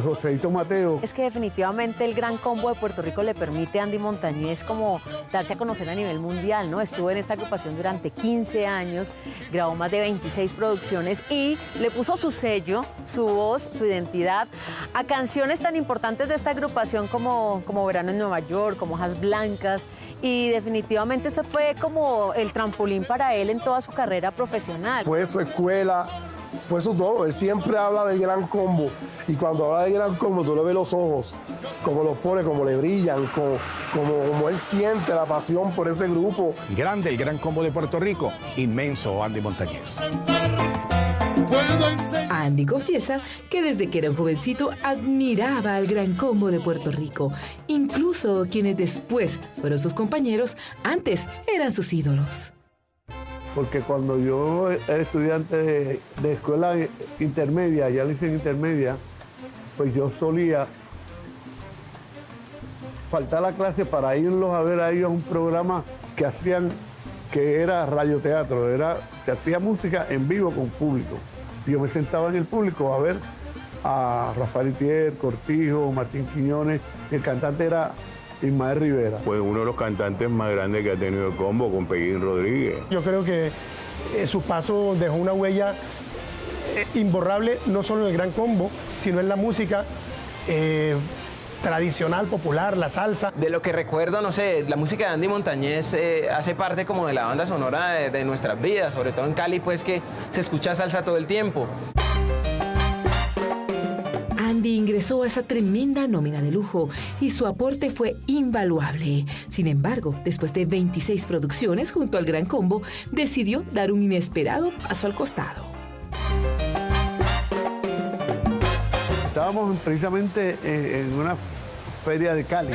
Joséito Mateo. Es que definitivamente el Gran Combo de Puerto Rico le permite a Andy Montañez como darse a conocer a nivel mundial, ¿no? Estuvo en esta agrupación durante 15 años, grabó más de 26 producciones y le puso su sello, su voz, su identidad a canciones tan importantes de esta agrupación como Verano en Nueva York, como Hojas Blancas, y definitivamente eso fue como el trampolín para él en toda su carrera profesional. Fue su escuela, fue su todo. Él siempre habla del Gran Combo y cuando habla del Gran Combo tú le ves los ojos, como los pone, como le brillan, como él siente la pasión por ese grupo. Grande el Gran Combo de Puerto Rico, inmenso Andy Montañez. Andy confiesa que desde que era un jovencito admiraba al Gran Combo de Puerto Rico. Incluso quienes después fueron sus compañeros, antes eran sus ídolos. Porque cuando yo era estudiante de escuela intermedia, ya le hice en intermedia, pues yo solía faltar a la clase para irlos a ver a ellos a un programa que hacían, que era radioteatro, se hacía música en vivo con público. Yo me sentaba en el público a ver a Rafael Itier, Cortijo, Martín Quiñones. El cantante era Ismael Rivera. Pues uno de los cantantes más grandes que ha tenido el combo, con Pellín Rodríguez. Yo creo que su paso dejó una huella imborrable, no solo en el Gran Combo, sino en la música tradicional, popular, la salsa. De lo que recuerdo, no sé, la música de Andy Montañez hace parte como de la banda sonora de nuestras vidas, sobre todo en Cali, pues que se escucha salsa todo el tiempo. Andy ingresó a esa tremenda nómina de lujo y su aporte fue invaluable. Sin embargo, después de 26 producciones junto al Gran Combo, decidió dar un inesperado paso al costado. Estábamos precisamente en una feria de Cali.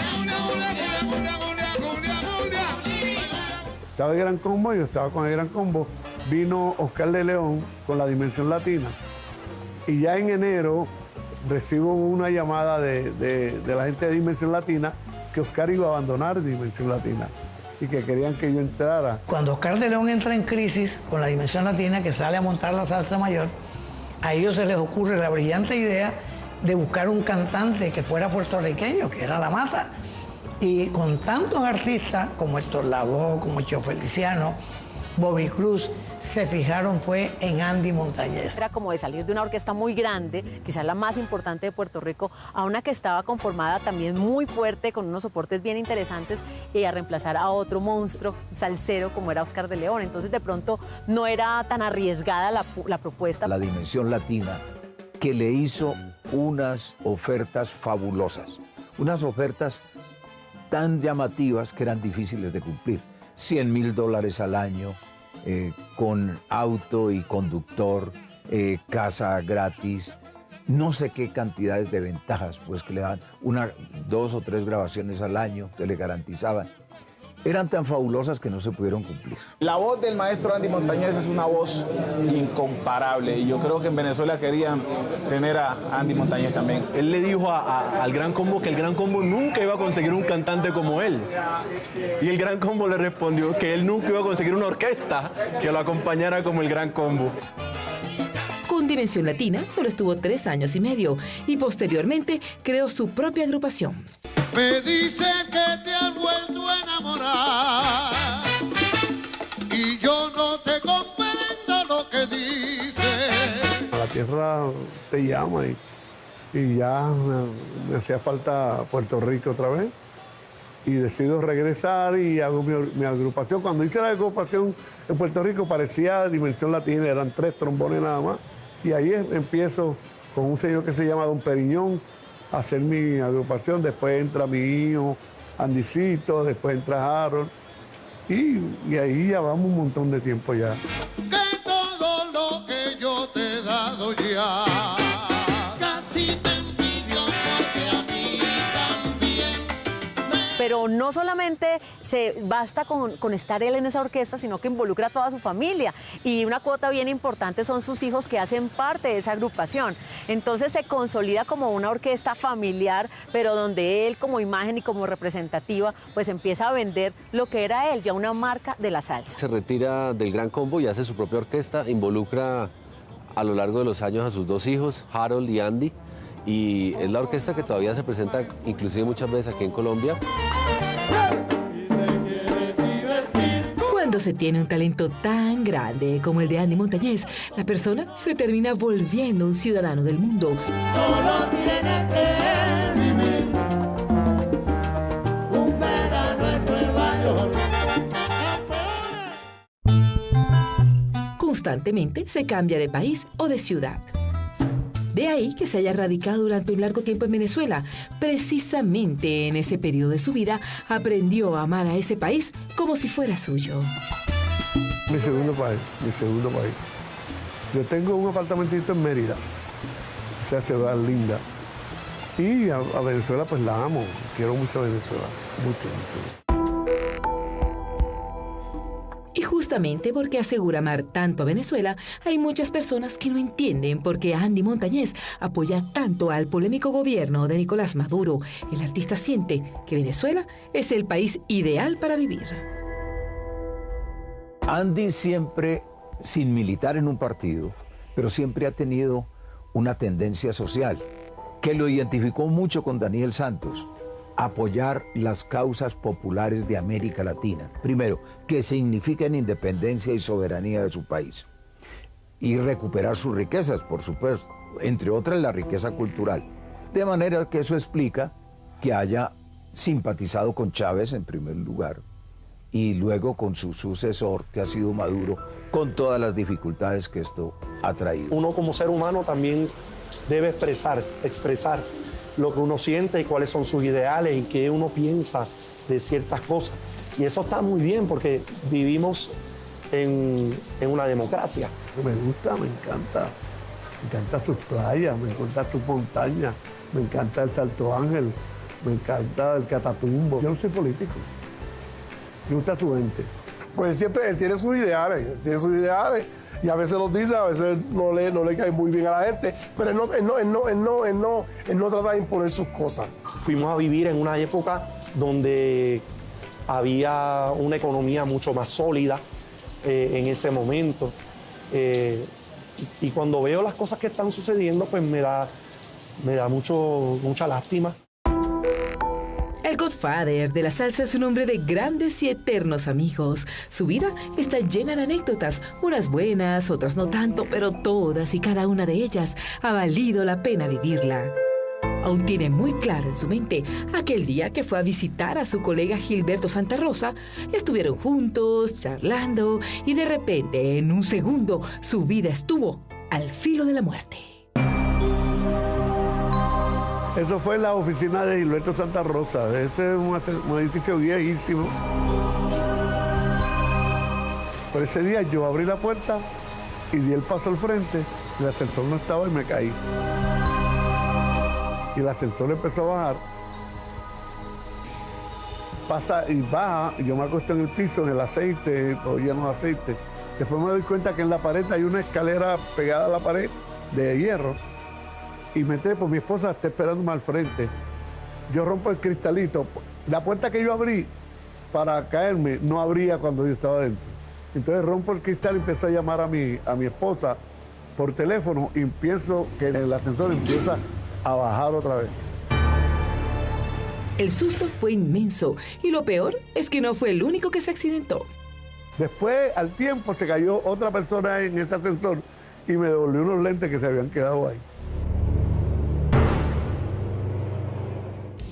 Estaba el Gran Combo, yo estaba con el Gran Combo. Vino Oscar de León con la Dimensión Latina. Y ya en enero recibo una llamada de la gente de Dimensión Latina que Oscar iba a abandonar Dimensión Latina y que querían que yo entrara. Cuando Oscar de León entra en crisis con la Dimensión Latina, que sale a montar la salsa mayor, a ellos se les ocurre la brillante idea de buscar un cantante que fuera puertorriqueño, que era La Mata. Y con tantos artistas como Héctor Lavoe, como Cho Feliciano, Bobby Cruz, se fijaron fue en Andy Montañez. Era como de salir de una orquesta muy grande, quizás la más importante de Puerto Rico, a una que estaba conformada también muy fuerte, con unos soportes bien interesantes, y a reemplazar a otro monstruo salsero como era Oscar de León. Entonces de pronto no era tan arriesgada la propuesta. La Dimensión Latina, que le hizo unas ofertas fabulosas, unas ofertas tan llamativas que eran difíciles de cumplir. $100,000 al año, con auto y conductor, casa gratis, no sé qué cantidades de ventajas, pues que le daban 2 o 3 grabaciones al año que le garantizaban. Eran tan fabulosas que no se pudieron cumplir. La voz del maestro Andy Montañez es una voz incomparable y yo creo que en Venezuela querían tener a Andy Montañez también. Él le dijo al Gran Combo que el Gran Combo nunca iba a conseguir un cantante como él. Y el Gran Combo le respondió que él nunca iba a conseguir una orquesta que lo acompañara como el Gran Combo. Con Dimensión Latina solo estuvo 3 años y medio y posteriormente creó su propia agrupación. Me dice que te has vuelto a enamorar y yo no te comprendo lo que dices. La tierra te llama y ya me hacía falta Puerto Rico otra vez. Y decido regresar y hago mi agrupación. Cuando hice la agrupación en Puerto Rico parecía Dimensión Latina, eran 3 trombones nada más. Y ahí empiezo con un señor que se llama Don Periñón a hacer mi agrupación. Después entra mi hijo, Andicito, después entra Harold. Y ahí ya vamos un montón de tiempo ya. Que todo lo que yo te he dado ya. Pero no solamente se basta con estar él en esa orquesta, sino que involucra a toda su familia. Y una cuota bien importante son sus hijos que hacen parte de esa agrupación. Entonces se consolida como una orquesta familiar, pero donde él como imagen y como representativa, pues empieza a vender lo que era él, ya una marca de la salsa. Se retira del Gran Combo y hace su propia orquesta, involucra a lo largo de los años a sus 2 hijos, Harold y Andy. Y es la orquesta que todavía se presenta inclusive muchas veces aquí en Colombia. Cuando se tiene un talento tan grande como el de Andy Montañez, la persona se termina volviendo un ciudadano del mundo. Solo tienes que vivir un verano en Nueva York. Constantemente se cambia de país o de ciudad. De ahí que se haya radicado durante un largo tiempo en Venezuela. Precisamente en ese periodo de su vida aprendió a amar a ese país como si fuera suyo. Mi segundo país. Yo tengo un apartamentito en Mérida, esa ciudad linda. Y a Venezuela pues la amo, quiero mucho a Venezuela, mucho. Y justamente porque asegura amar tanto a Venezuela, hay muchas personas que no entienden por qué Andy Montañez apoya tanto al polémico gobierno de Nicolás Maduro. El artista siente que Venezuela es el país ideal para vivir. Andy siempre, sin militar en un partido, pero siempre ha tenido una tendencia social que lo identificó mucho con Daniel Santos: apoyar las causas populares de América Latina. Primero, que significan independencia y soberanía de su país. Y recuperar sus riquezas, por supuesto, entre otras la riqueza cultural. De manera que eso explica que haya simpatizado con Chávez en primer lugar y luego con su sucesor, que ha sido Maduro, con todas las dificultades que esto ha traído. Uno como ser humano también debe expresar lo que uno siente y cuáles son sus ideales y qué uno piensa de ciertas cosas. Y eso está muy bien porque vivimos en una democracia. Me gusta, me encanta sus playas, me encanta sus montañas, me encanta el Salto Ángel, me encanta el Catatumbo. Yo no soy político, me gusta su gente. Pues siempre él tiene sus ideales y a veces los dice, a veces no le cae muy bien a la gente, pero él no trata de imponer sus cosas. Fuimos a vivir en una época donde había una economía mucho más sólida en ese momento. Y cuando veo las cosas que están sucediendo, pues me da mucha lástima. El Godfather de la salsa es un hombre de grandes y eternos amigos. Su vida está llena de anécdotas, unas buenas, otras no tanto, pero todas y cada una de ellas ha valido la pena vivirla. Aún tiene muy claro en su mente aquel día que fue a visitar a su colega Gilberto Santa Rosa. Estuvieron juntos, charlando, y de repente, en un segundo, su vida estuvo al filo de la muerte. Eso fue en la oficina de Gilberto Santa Rosa. Este es un edificio viejísimo. Por ese día yo abrí la puerta y di el paso al frente. El ascensor no estaba y me caí. Y el ascensor empezó a bajar. Pasa y baja, y yo me acuesto en el piso, en el aceite, todo lleno de aceite. Después me doy cuenta que en la pared hay una escalera pegada a la pared de hierro. Y me trepo, mi esposa está esperándome al frente. Yo rompo el cristalito. La puerta que yo abrí para caerme no abría cuando yo estaba dentro. Entonces rompo el cristal y empiezo a llamar a mi esposa por teléfono y pienso que el ascensor empieza a bajar otra vez. El susto fue inmenso y lo peor es que no fue el único que se accidentó. Después, al tiempo, se cayó otra persona en ese ascensor y me devolvió unos lentes que se habían quedado ahí.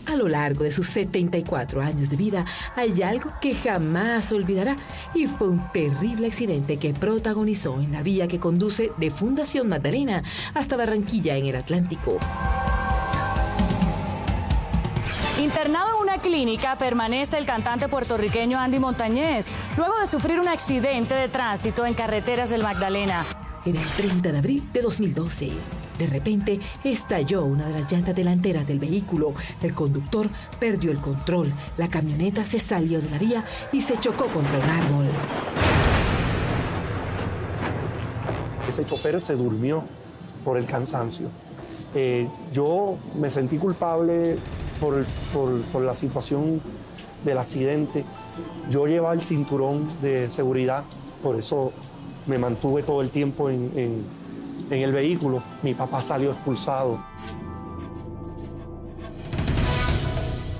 A lo largo de sus 74 años de vida, hay algo que jamás olvidará, y fue un terrible accidente que protagonizó en la vía que conduce de Fundación Magdalena hasta Barranquilla, en el Atlántico. Internado en una clínica permanece el cantante puertorriqueño Andy Montañez, luego de sufrir un accidente de tránsito en carreteras del Magdalena. Era el 30 de abril de 2012. De repente, estalló una de las llantas delanteras del vehículo. El conductor perdió el control. La camioneta se salió de la vía y se chocó contra un árbol. Ese chofer se durmió por el cansancio. Yo me sentí culpable por la situación del accidente. Yo llevaba el cinturón de seguridad, por eso me mantuve todo el tiempo en el vehículo. Mi papá salió expulsado.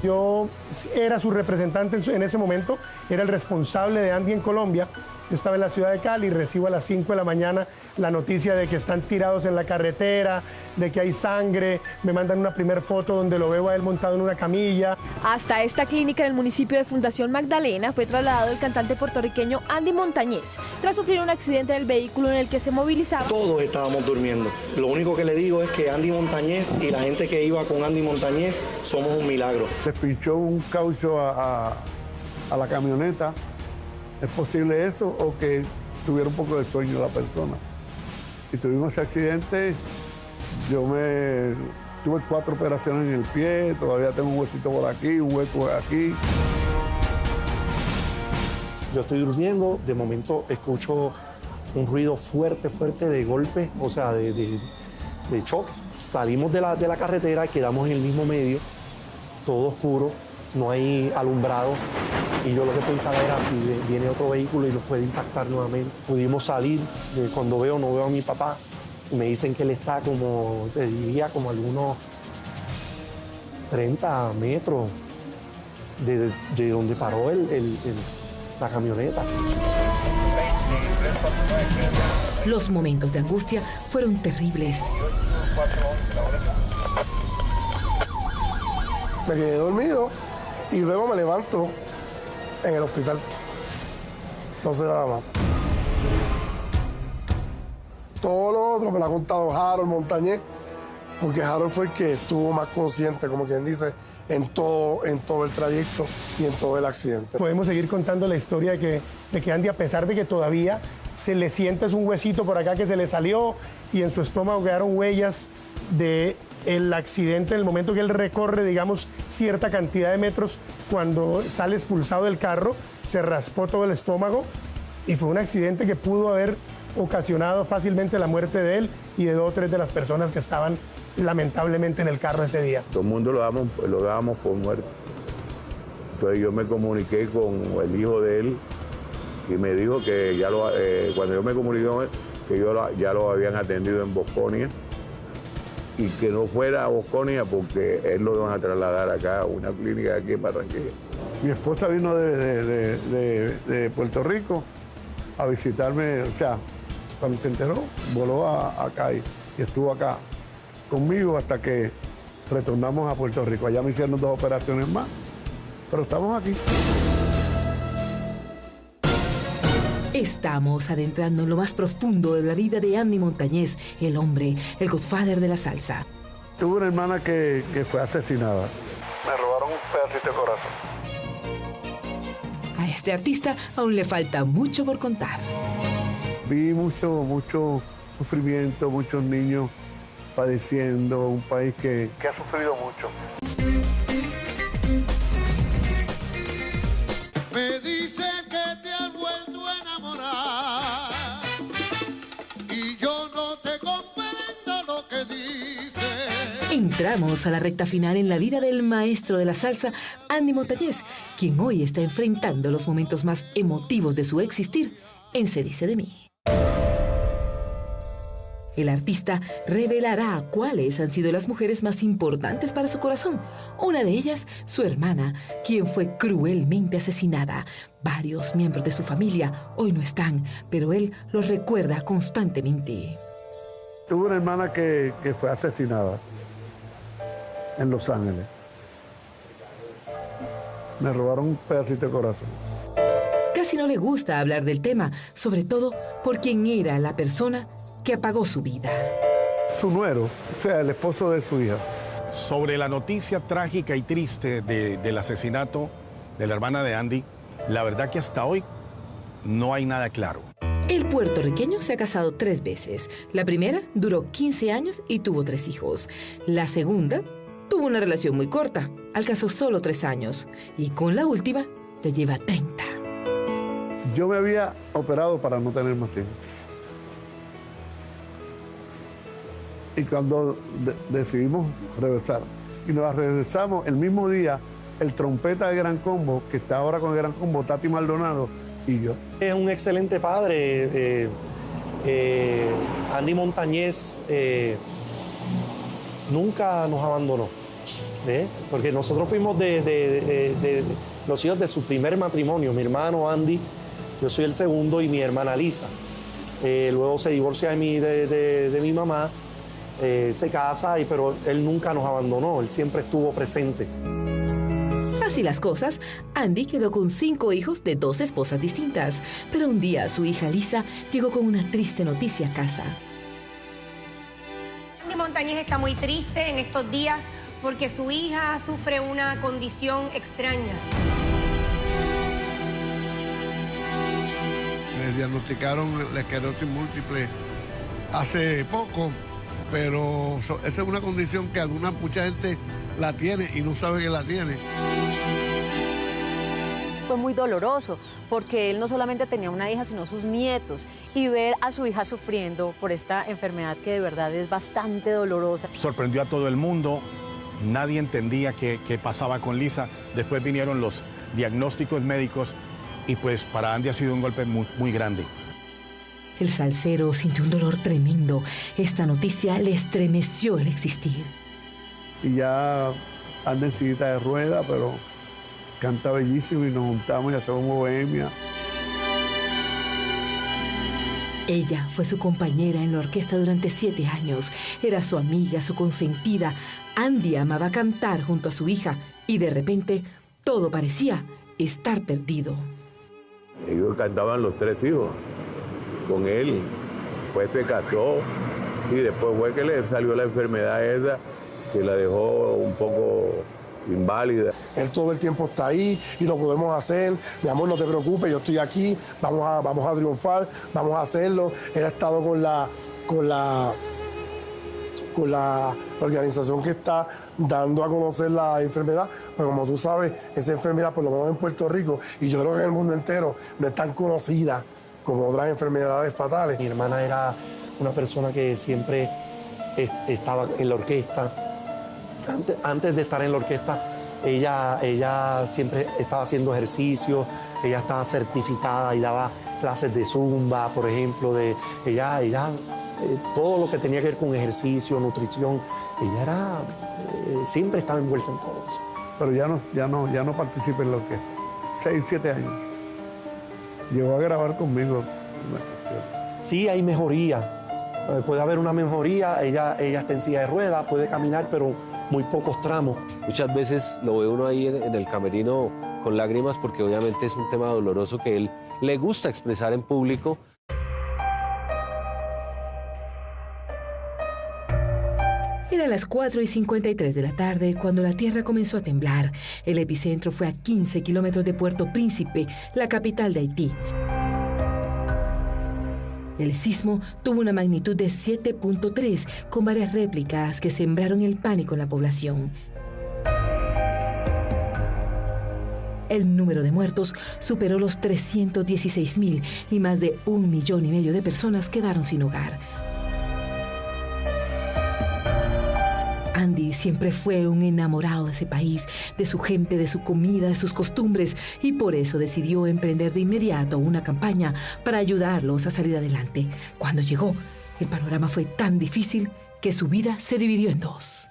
Yo era su representante en ese momento, era el responsable de Andy en Colombia. Yo estaba en la ciudad de Cali y recibo a las 5 de la mañana la noticia de que están tirados en la carretera, de que hay sangre. Me mandan una primera foto donde lo veo a él montado en una camilla. Hasta esta clínica en el municipio de Fundación Magdalena fue trasladado el cantante puertorriqueño Andy Montañez, tras sufrir un accidente en el vehículo en el que se movilizaba. Todos estábamos durmiendo. Lo único que le digo es que Andy Montañez y la gente que iba con Andy Montañez somos un milagro. Le pinchó un caucho a la camioneta. ¿Es posible eso o que tuviera un poco de sueño la persona? Y tuvimos ese accidente, tuve 4 operaciones en el pie, todavía tengo un huesito por aquí, un hueco por aquí. Yo estoy durmiendo, de momento escucho un ruido fuerte de golpe, o sea, de choque. Salimos de la carretera, quedamos en el mismo medio, todo oscuro, no hay alumbrado. Y yo lo que pensaba era si viene otro vehículo y nos puede impactar nuevamente. Pudimos salir, cuando no veo a mi papá, Me dicen que él está como, te diría, como algunos 30 metros de donde paró la camioneta. Los momentos de angustia fueron terribles. Me quedé dormido y luego me levanto en el hospital. No sé nada más. Todo lo otro me lo ha contado Harold Montañez, porque Harold fue el que estuvo más consciente, como quien dice, en todo el trayecto y en todo el accidente. Podemos seguir contando la historia de que Andy, a pesar de que todavía se le siente un huesito por acá que se le salió y en su estómago quedaron huellas del accidente en el momento que él recorre, digamos, cierta cantidad de metros, cuando sale expulsado del carro, se raspó todo el estómago y fue un accidente que pudo haber ocasionado fácilmente la muerte de él y de 2 o 3 de las personas que estaban lamentablemente en el carro ese día. Todo el mundo lo dábamos por muerto. Entonces yo me comuniqué con el hijo de él y me dijo que cuando yo me comuniqué con él, que ya lo habían atendido en Bosconia y que no fuera a Bosconia porque él lo iban a trasladar acá a una clínica aquí en Barranquilla. Mi esposa vino de Puerto Rico a visitarme, o sea, cuando se enteró, voló acá y estuvo acá conmigo hasta que retornamos a Puerto Rico. Allá me hicieron 2 operaciones más, pero estamos aquí. Estamos adentrando en lo más profundo de la vida de Andy Montañez, el hombre, el godfather de la salsa. Tuve una hermana que fue asesinada. Me robaron un pedacito de corazón. A este artista aún le falta mucho por contar. Vi mucho sufrimiento, muchos niños padeciendo, un país que ha sufrido mucho. Me dice que te has vuelto a enamorar y yo no te comprendo lo que dices. Entramos a la recta final en la vida del maestro de la salsa, Andy Montañez, quien hoy está enfrentando los momentos más emotivos de su existir en Se dice de mí. El artista revelará cuáles han sido las mujeres más importantes para su corazón. Una de ellas, su hermana, quien fue cruelmente asesinada. Varios miembros de su familia hoy no están, pero él los recuerda constantemente. Tuve una hermana que fue asesinada en Los Ángeles. Me robaron un pedacito de corazón. Casi no le gusta hablar del tema, sobre todo por quién era la persona que apagó su vida. Su nuero, o sea, el esposo de su hija. Sobre la noticia trágica y triste del asesinato de la hermana de Andy, la verdad que hasta hoy no hay nada claro. El puertorriqueño se ha casado 3 veces. La primera duró 15 años y tuvo 3 hijos. La segunda tuvo una relación muy corta, alcanzó solo 3 años. Y con la última ya lleva 30. Yo me había operado para no tener más hijos. Y cuando decidimos regresar, y nos regresamos el mismo día, el trompeta de Gran Combo, que está ahora con el Gran Combo, Tati Maldonado, y yo. Es un excelente padre. Andy Montañez nunca nos abandonó, porque nosotros fuimos de los hijos de su primer matrimonio. Mi hermano Andy, yo soy el segundo, y mi hermana Lisa. Luego se divorcia de mi mamá. Se casa, pero él nunca nos abandonó, él siempre estuvo presente. Así las cosas, Andy quedó con 5 hijos de 2 esposas distintas, pero un día su hija Lisa llegó con una triste noticia a casa. Andy Montañez está muy triste en estos días porque su hija sufre una condición extraña. Le diagnosticaron la esclerosis múltiple hace poco. Pero esa es una condición que mucha gente la tiene y no sabe que la tiene. Fue muy doloroso porque él no solamente tenía una hija, sino sus nietos. Y ver a su hija sufriendo por esta enfermedad que de verdad es bastante dolorosa. Sorprendió a todo el mundo, nadie entendía qué pasaba con Lisa. Después vinieron los diagnósticos médicos y pues para Andy ha sido un golpe muy, muy grande. El salsero sintió un dolor tremendo. Esta noticia le estremeció el existir. Y ya anda en sillita de rueda, pero canta bellísimo y nos juntamos y hacemos bohemia. Ella fue su compañera en la orquesta durante 7 años. Era su amiga, su consentida. Andy amaba cantar junto a su hija y de repente todo parecía estar perdido. Ellos cantaban los 3 hijos con él. Después se casó y después fue que le salió la enfermedad esa, se la dejó un poco inválida. Él todo el tiempo está ahí y lo podemos hacer. Mi amor, no te preocupes, yo estoy aquí, vamos a triunfar, vamos a hacerlo. Él ha estado con la organización que está dando a conocer la enfermedad, pero como tú sabes, esa enfermedad, por lo menos en Puerto Rico, y yo creo que en el mundo entero, no es tan conocida como otras enfermedades fatales. Mi hermana era una persona que siempre estaba en la orquesta. Antes de estar en la orquesta, ella siempre estaba haciendo ejercicio, ella estaba certificada y daba clases de zumba, por ejemplo, todo lo que tenía que ver con ejercicio, nutrición, ella siempre estaba envuelta en todo eso. Pero ya no participa en la orquesta. 6, 7 años. Llegó a grabar conmigo. Sí, hay mejoría. Puede haber una mejoría. Ella está en silla de ruedas, puede caminar, pero muy pocos tramos. Muchas veces lo ve uno ahí en el camerino con lágrimas porque obviamente es un tema doloroso que él le gusta expresar en público. Era las 4:53 de la tarde cuando la tierra comenzó a temblar. El epicentro fue a 15 kilómetros de Puerto Príncipe, la capital de Haití. El sismo tuvo una magnitud de 7.3, con varias réplicas que sembraron el pánico en la población. El número de muertos superó los 316,000 y más de 1,5 millones de personas quedaron sin hogar. Andy siempre fue un enamorado de ese país, de su gente, de su comida, de sus costumbres, y por eso decidió emprender de inmediato una campaña para ayudarlos a salir adelante. Cuando llegó, el panorama fue tan difícil que su vida se dividió en 2.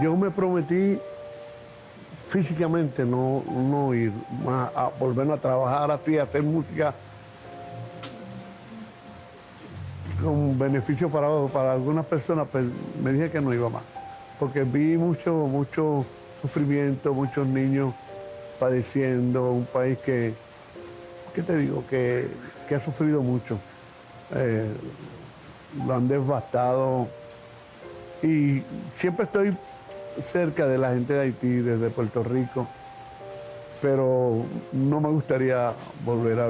Yo me prometí físicamente no ir más a volver a trabajar así, a hacer música con beneficio para algunas personas, pues me dije que no iba más, porque vi mucho sufrimiento, muchos niños padeciendo, un país que te digo, que ha sufrido mucho, lo han devastado y siempre estoy cerca de la gente de Haití, desde Puerto Rico, pero no me gustaría volver a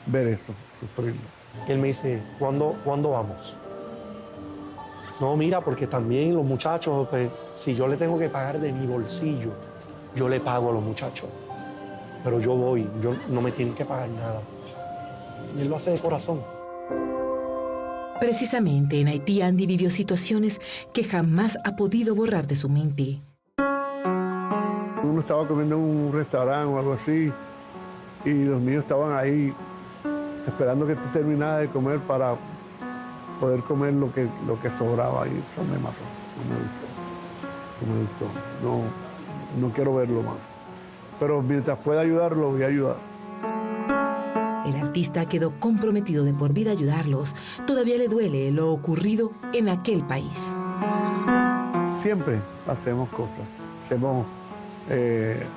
ver eso, sufrirlo. Él me dice, ¿cuándo vamos? No, mira, porque también los muchachos, pues, si yo le tengo que pagar de mi bolsillo, yo le pago a los muchachos. Pero yo voy, no me tienen que pagar nada. Y él lo hace de corazón. Precisamente en Haití, Andy vivió situaciones que jamás ha podido borrar de su mente. Uno estaba comiendo en un restaurante o algo así, y los niños estaban ahí esperando que tú terminaras de comer para poder comer lo que sobraba, y eso me mató, no me gustó. No quiero verlo más. Pero mientras pueda ayudarlo, voy a ayudar. El artista quedó comprometido de por vida a ayudarlos. Todavía le duele lo ocurrido en aquel país. Siempre hacemos cosas.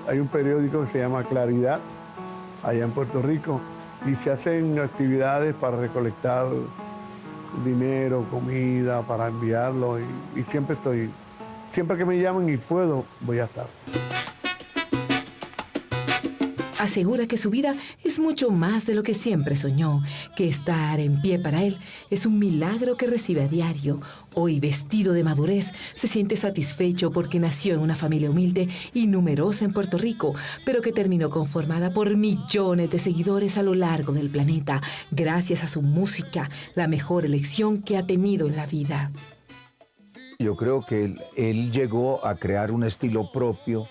Hay un periódico que se llama Claridad, allá en Puerto Rico, y se hacen actividades para recolectar dinero, comida, para enviarlo, y siempre que me llaman y puedo, voy a estar. Asegura que su vida es mucho más de lo que siempre soñó, que estar en pie para él es un milagro que recibe a diario. Hoy, vestido de madurez, se siente satisfecho porque nació en una familia humilde y numerosa en Puerto Rico, pero que terminó conformada por millones de seguidores a lo largo del planeta, gracias a su música, la mejor elección que ha tenido en la vida. Yo creo que él llegó a crear un estilo propio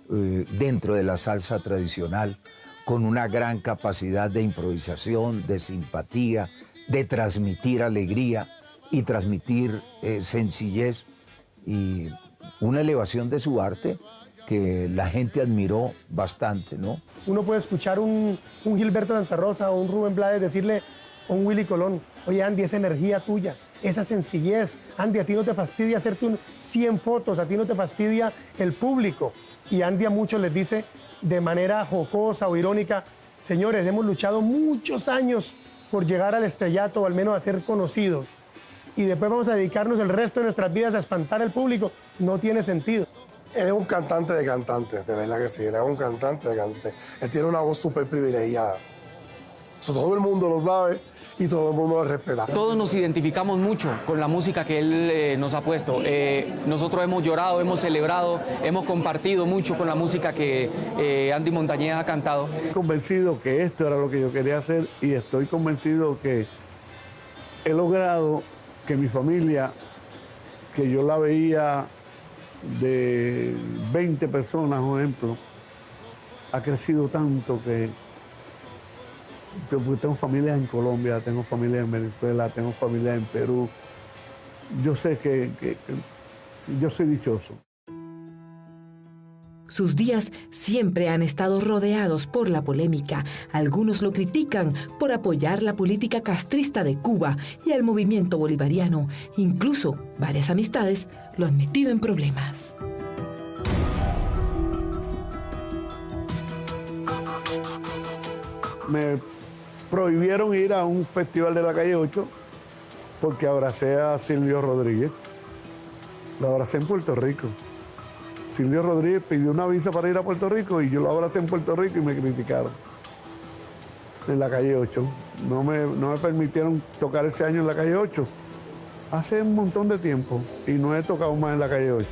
dentro de la salsa tradicional, con una gran capacidad de improvisación, de simpatía, de transmitir alegría y transmitir sencillez y una elevación de su arte que la gente admiró bastante, ¿no? Uno puede escuchar un Gilberto Santa Rosa o un Rubén Blades decirle a un Willy Colón, oye Andy, esa energía tuya, esa sencillez, Andy, a ti no te fastidia hacerte 100 fotos, a ti no te fastidia el público. Y Andy a muchos les dice de manera jocosa o irónica, señores, hemos luchado muchos años por llegar al estrellato o al menos a ser conocidos. Y después vamos a dedicarnos el resto de nuestras vidas a espantar al público. No tiene sentido. Él es un cantante de cantantes, de verdad que sí, él es un cantante de cantantes. Él tiene una voz súper privilegiada. Eso todo el mundo lo sabe y todo el mundo lo respeta. Todos nos identificamos mucho con la música que él nos ha puesto. Nosotros hemos llorado, hemos celebrado, hemos compartido mucho con la música que Andy Montañez ha cantado. Estoy convencido que esto era lo que yo quería hacer y estoy convencido que he logrado que mi familia, que yo la veía de 20 personas, por ejemplo, ha crecido tanto que tengo familias en Colombia, tengo familias en Venezuela, tengo familias en Perú. Yo sé que yo soy dichoso. Sus días siempre han estado rodeados por la polémica. Algunos lo critican por apoyar la política castrista de Cuba y al movimiento bolivariano. Incluso varias amistades lo han metido en problemas. Me prohibieron ir a un festival de la calle 8 porque abracé a Silvio Rodríguez. Lo abracé en Puerto Rico. Silvio Rodríguez pidió una visa para ir a Puerto Rico y yo lo abracé en Puerto Rico y me criticaron. En la calle 8. No me permitieron tocar ese año en la calle 8. Hace un montón de tiempo y no he tocado más en la calle 8.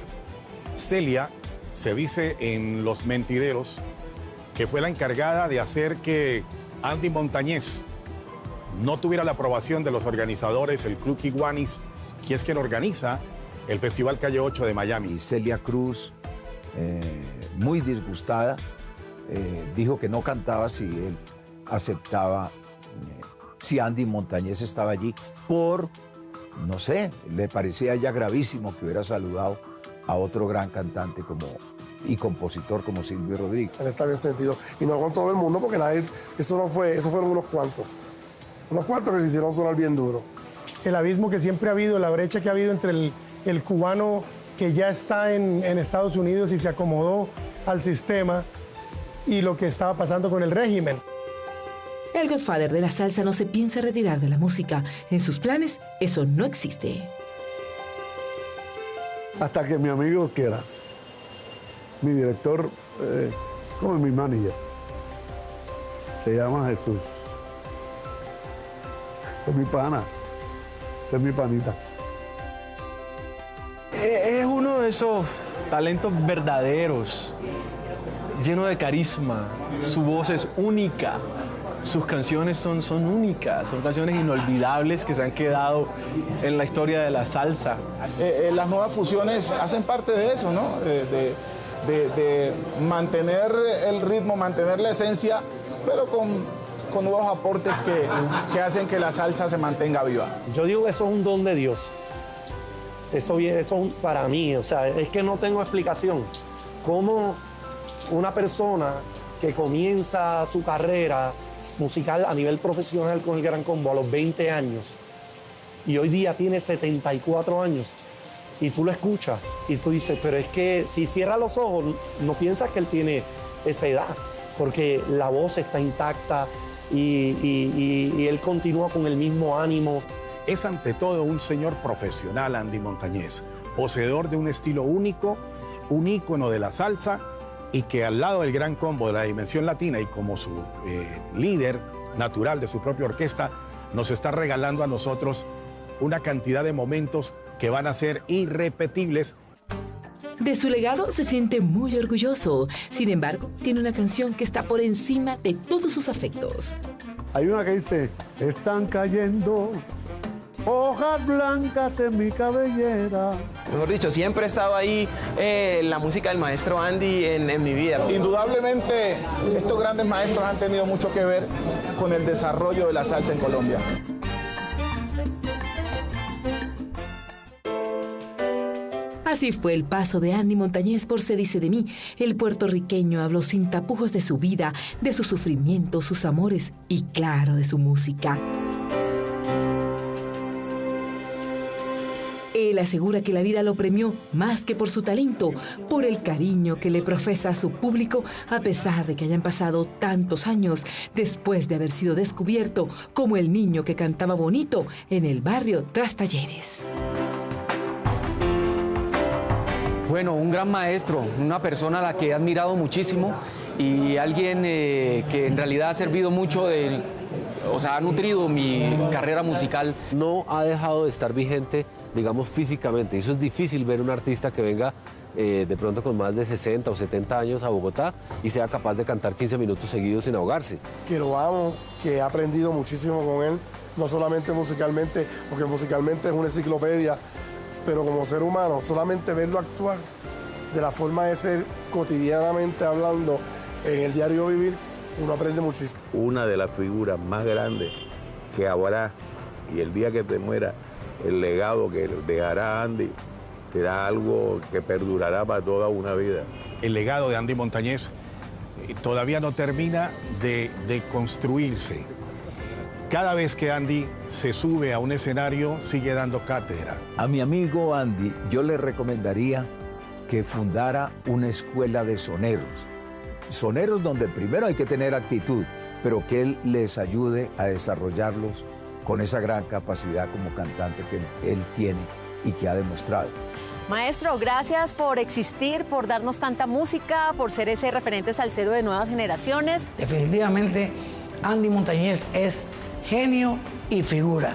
Celia se dice en Los Mentideros que fue la encargada de hacer que Andy Montañez no tuviera la aprobación de los organizadores, el Club Kiwanis, que es quien organiza el Festival Calle 8 de Miami. Y Celia Cruz, muy disgustada, dijo que no cantaba si él aceptaba, si Andy Montañez estaba allí, no sé, le parecía ya gravísimo que hubiera saludado a otro gran cantante y compositor como Silvio Rodríguez. Él está bien sentido, y no con todo el mundo, porque eso fueron unos cuantos que se hicieron sonar bien duro. El abismo que siempre ha habido, la brecha que ha habido entre el cubano que ya está en Estados Unidos y se acomodó al sistema y lo que estaba pasando con el régimen. El Godfather de la salsa no se piensa retirar de la música. En sus planes, eso no existe. Hasta que mi amigo quiera. Mi director, como mi manager, se llama Jesús. Es mi pana, es mi panita. Es uno de esos talentos verdaderos, lleno de carisma. Su voz es única. Sus canciones son únicas, son canciones inolvidables que se han quedado en la historia de la salsa. Las nuevas fusiones hacen parte de eso, ¿no? De mantener el ritmo, mantener la esencia, pero con nuevos aportes que hacen que la salsa se mantenga viva. Yo digo que eso es un don de Dios. Eso para mí, o sea, es que no tengo explicación. Cómo una persona que comienza su carrera musical a nivel profesional con el Gran Combo a los 20 años y hoy día tiene 74 años y tú lo escuchas y tú dices, pero es que si cierra los ojos no piensas que él tiene esa edad, porque la voz está intacta y él continúa con el mismo ánimo. Es ante todo un señor profesional, Andy Montañez, poseedor de un estilo único, un ícono de la salsa, y que al lado del Gran Combo de la Dimensión Latina y como su líder natural de su propia orquesta, nos está regalando a nosotros una cantidad de momentos que van a ser irrepetibles. De su legado se siente muy orgulloso. Sin embargo, tiene una canción que está por encima de todos sus afectos. Hay una que dice, están cayendo hojas blancas en mi cabellera. Mejor dicho, siempre ha estado ahí la música del maestro Andy en mi vida. Indudablemente, estos grandes maestros han tenido mucho que ver con el desarrollo de la salsa en Colombia. Así fue el paso de Andy Montañez por Se dice de mí. El puertorriqueño habló sin tapujos de su vida, de sus sufrimientos, sus amores y, claro, de su música. Él asegura que la vida lo premió más que por su talento, por el cariño que le profesa a su público, a pesar de que hayan pasado tantos años después de haber sido descubierto como el niño que cantaba bonito en el barrio Tras Talleres. Bueno, un gran maestro, una persona a la que he admirado muchísimo y alguien que en realidad ha servido mucho ha nutrido mi carrera musical. No ha dejado de estar vigente, digamos, físicamente. Eso es difícil ver un artista que venga de pronto con más de 60 o 70 años a Bogotá y sea capaz de cantar 15 minutos seguidos sin ahogarse. Que lo amo, que he aprendido muchísimo con él, no solamente musicalmente, porque musicalmente es una enciclopedia, pero como ser humano, solamente verlo actuar de la forma de ser cotidianamente hablando en el diario vivir, uno aprende muchísimo. Una de las figuras más grandes que habrá, y el día que te muera, el legado que dejará Andy será algo que perdurará para toda una vida. El legado de Andy Montañez todavía no termina de construirse. Cada vez que Andy se sube a un escenario, sigue dando cátedra. A mi amigo Andy, yo le recomendaría que fundara una escuela de soneros. Soneros donde primero hay que tener actitud, pero que él les ayude a desarrollarlos con esa gran capacidad como cantante que él tiene y que ha demostrado. Maestro, gracias por existir, por darnos tanta música, por ser ese referente salsero de nuevas generaciones. Definitivamente, Andy Montañez es genio y figura.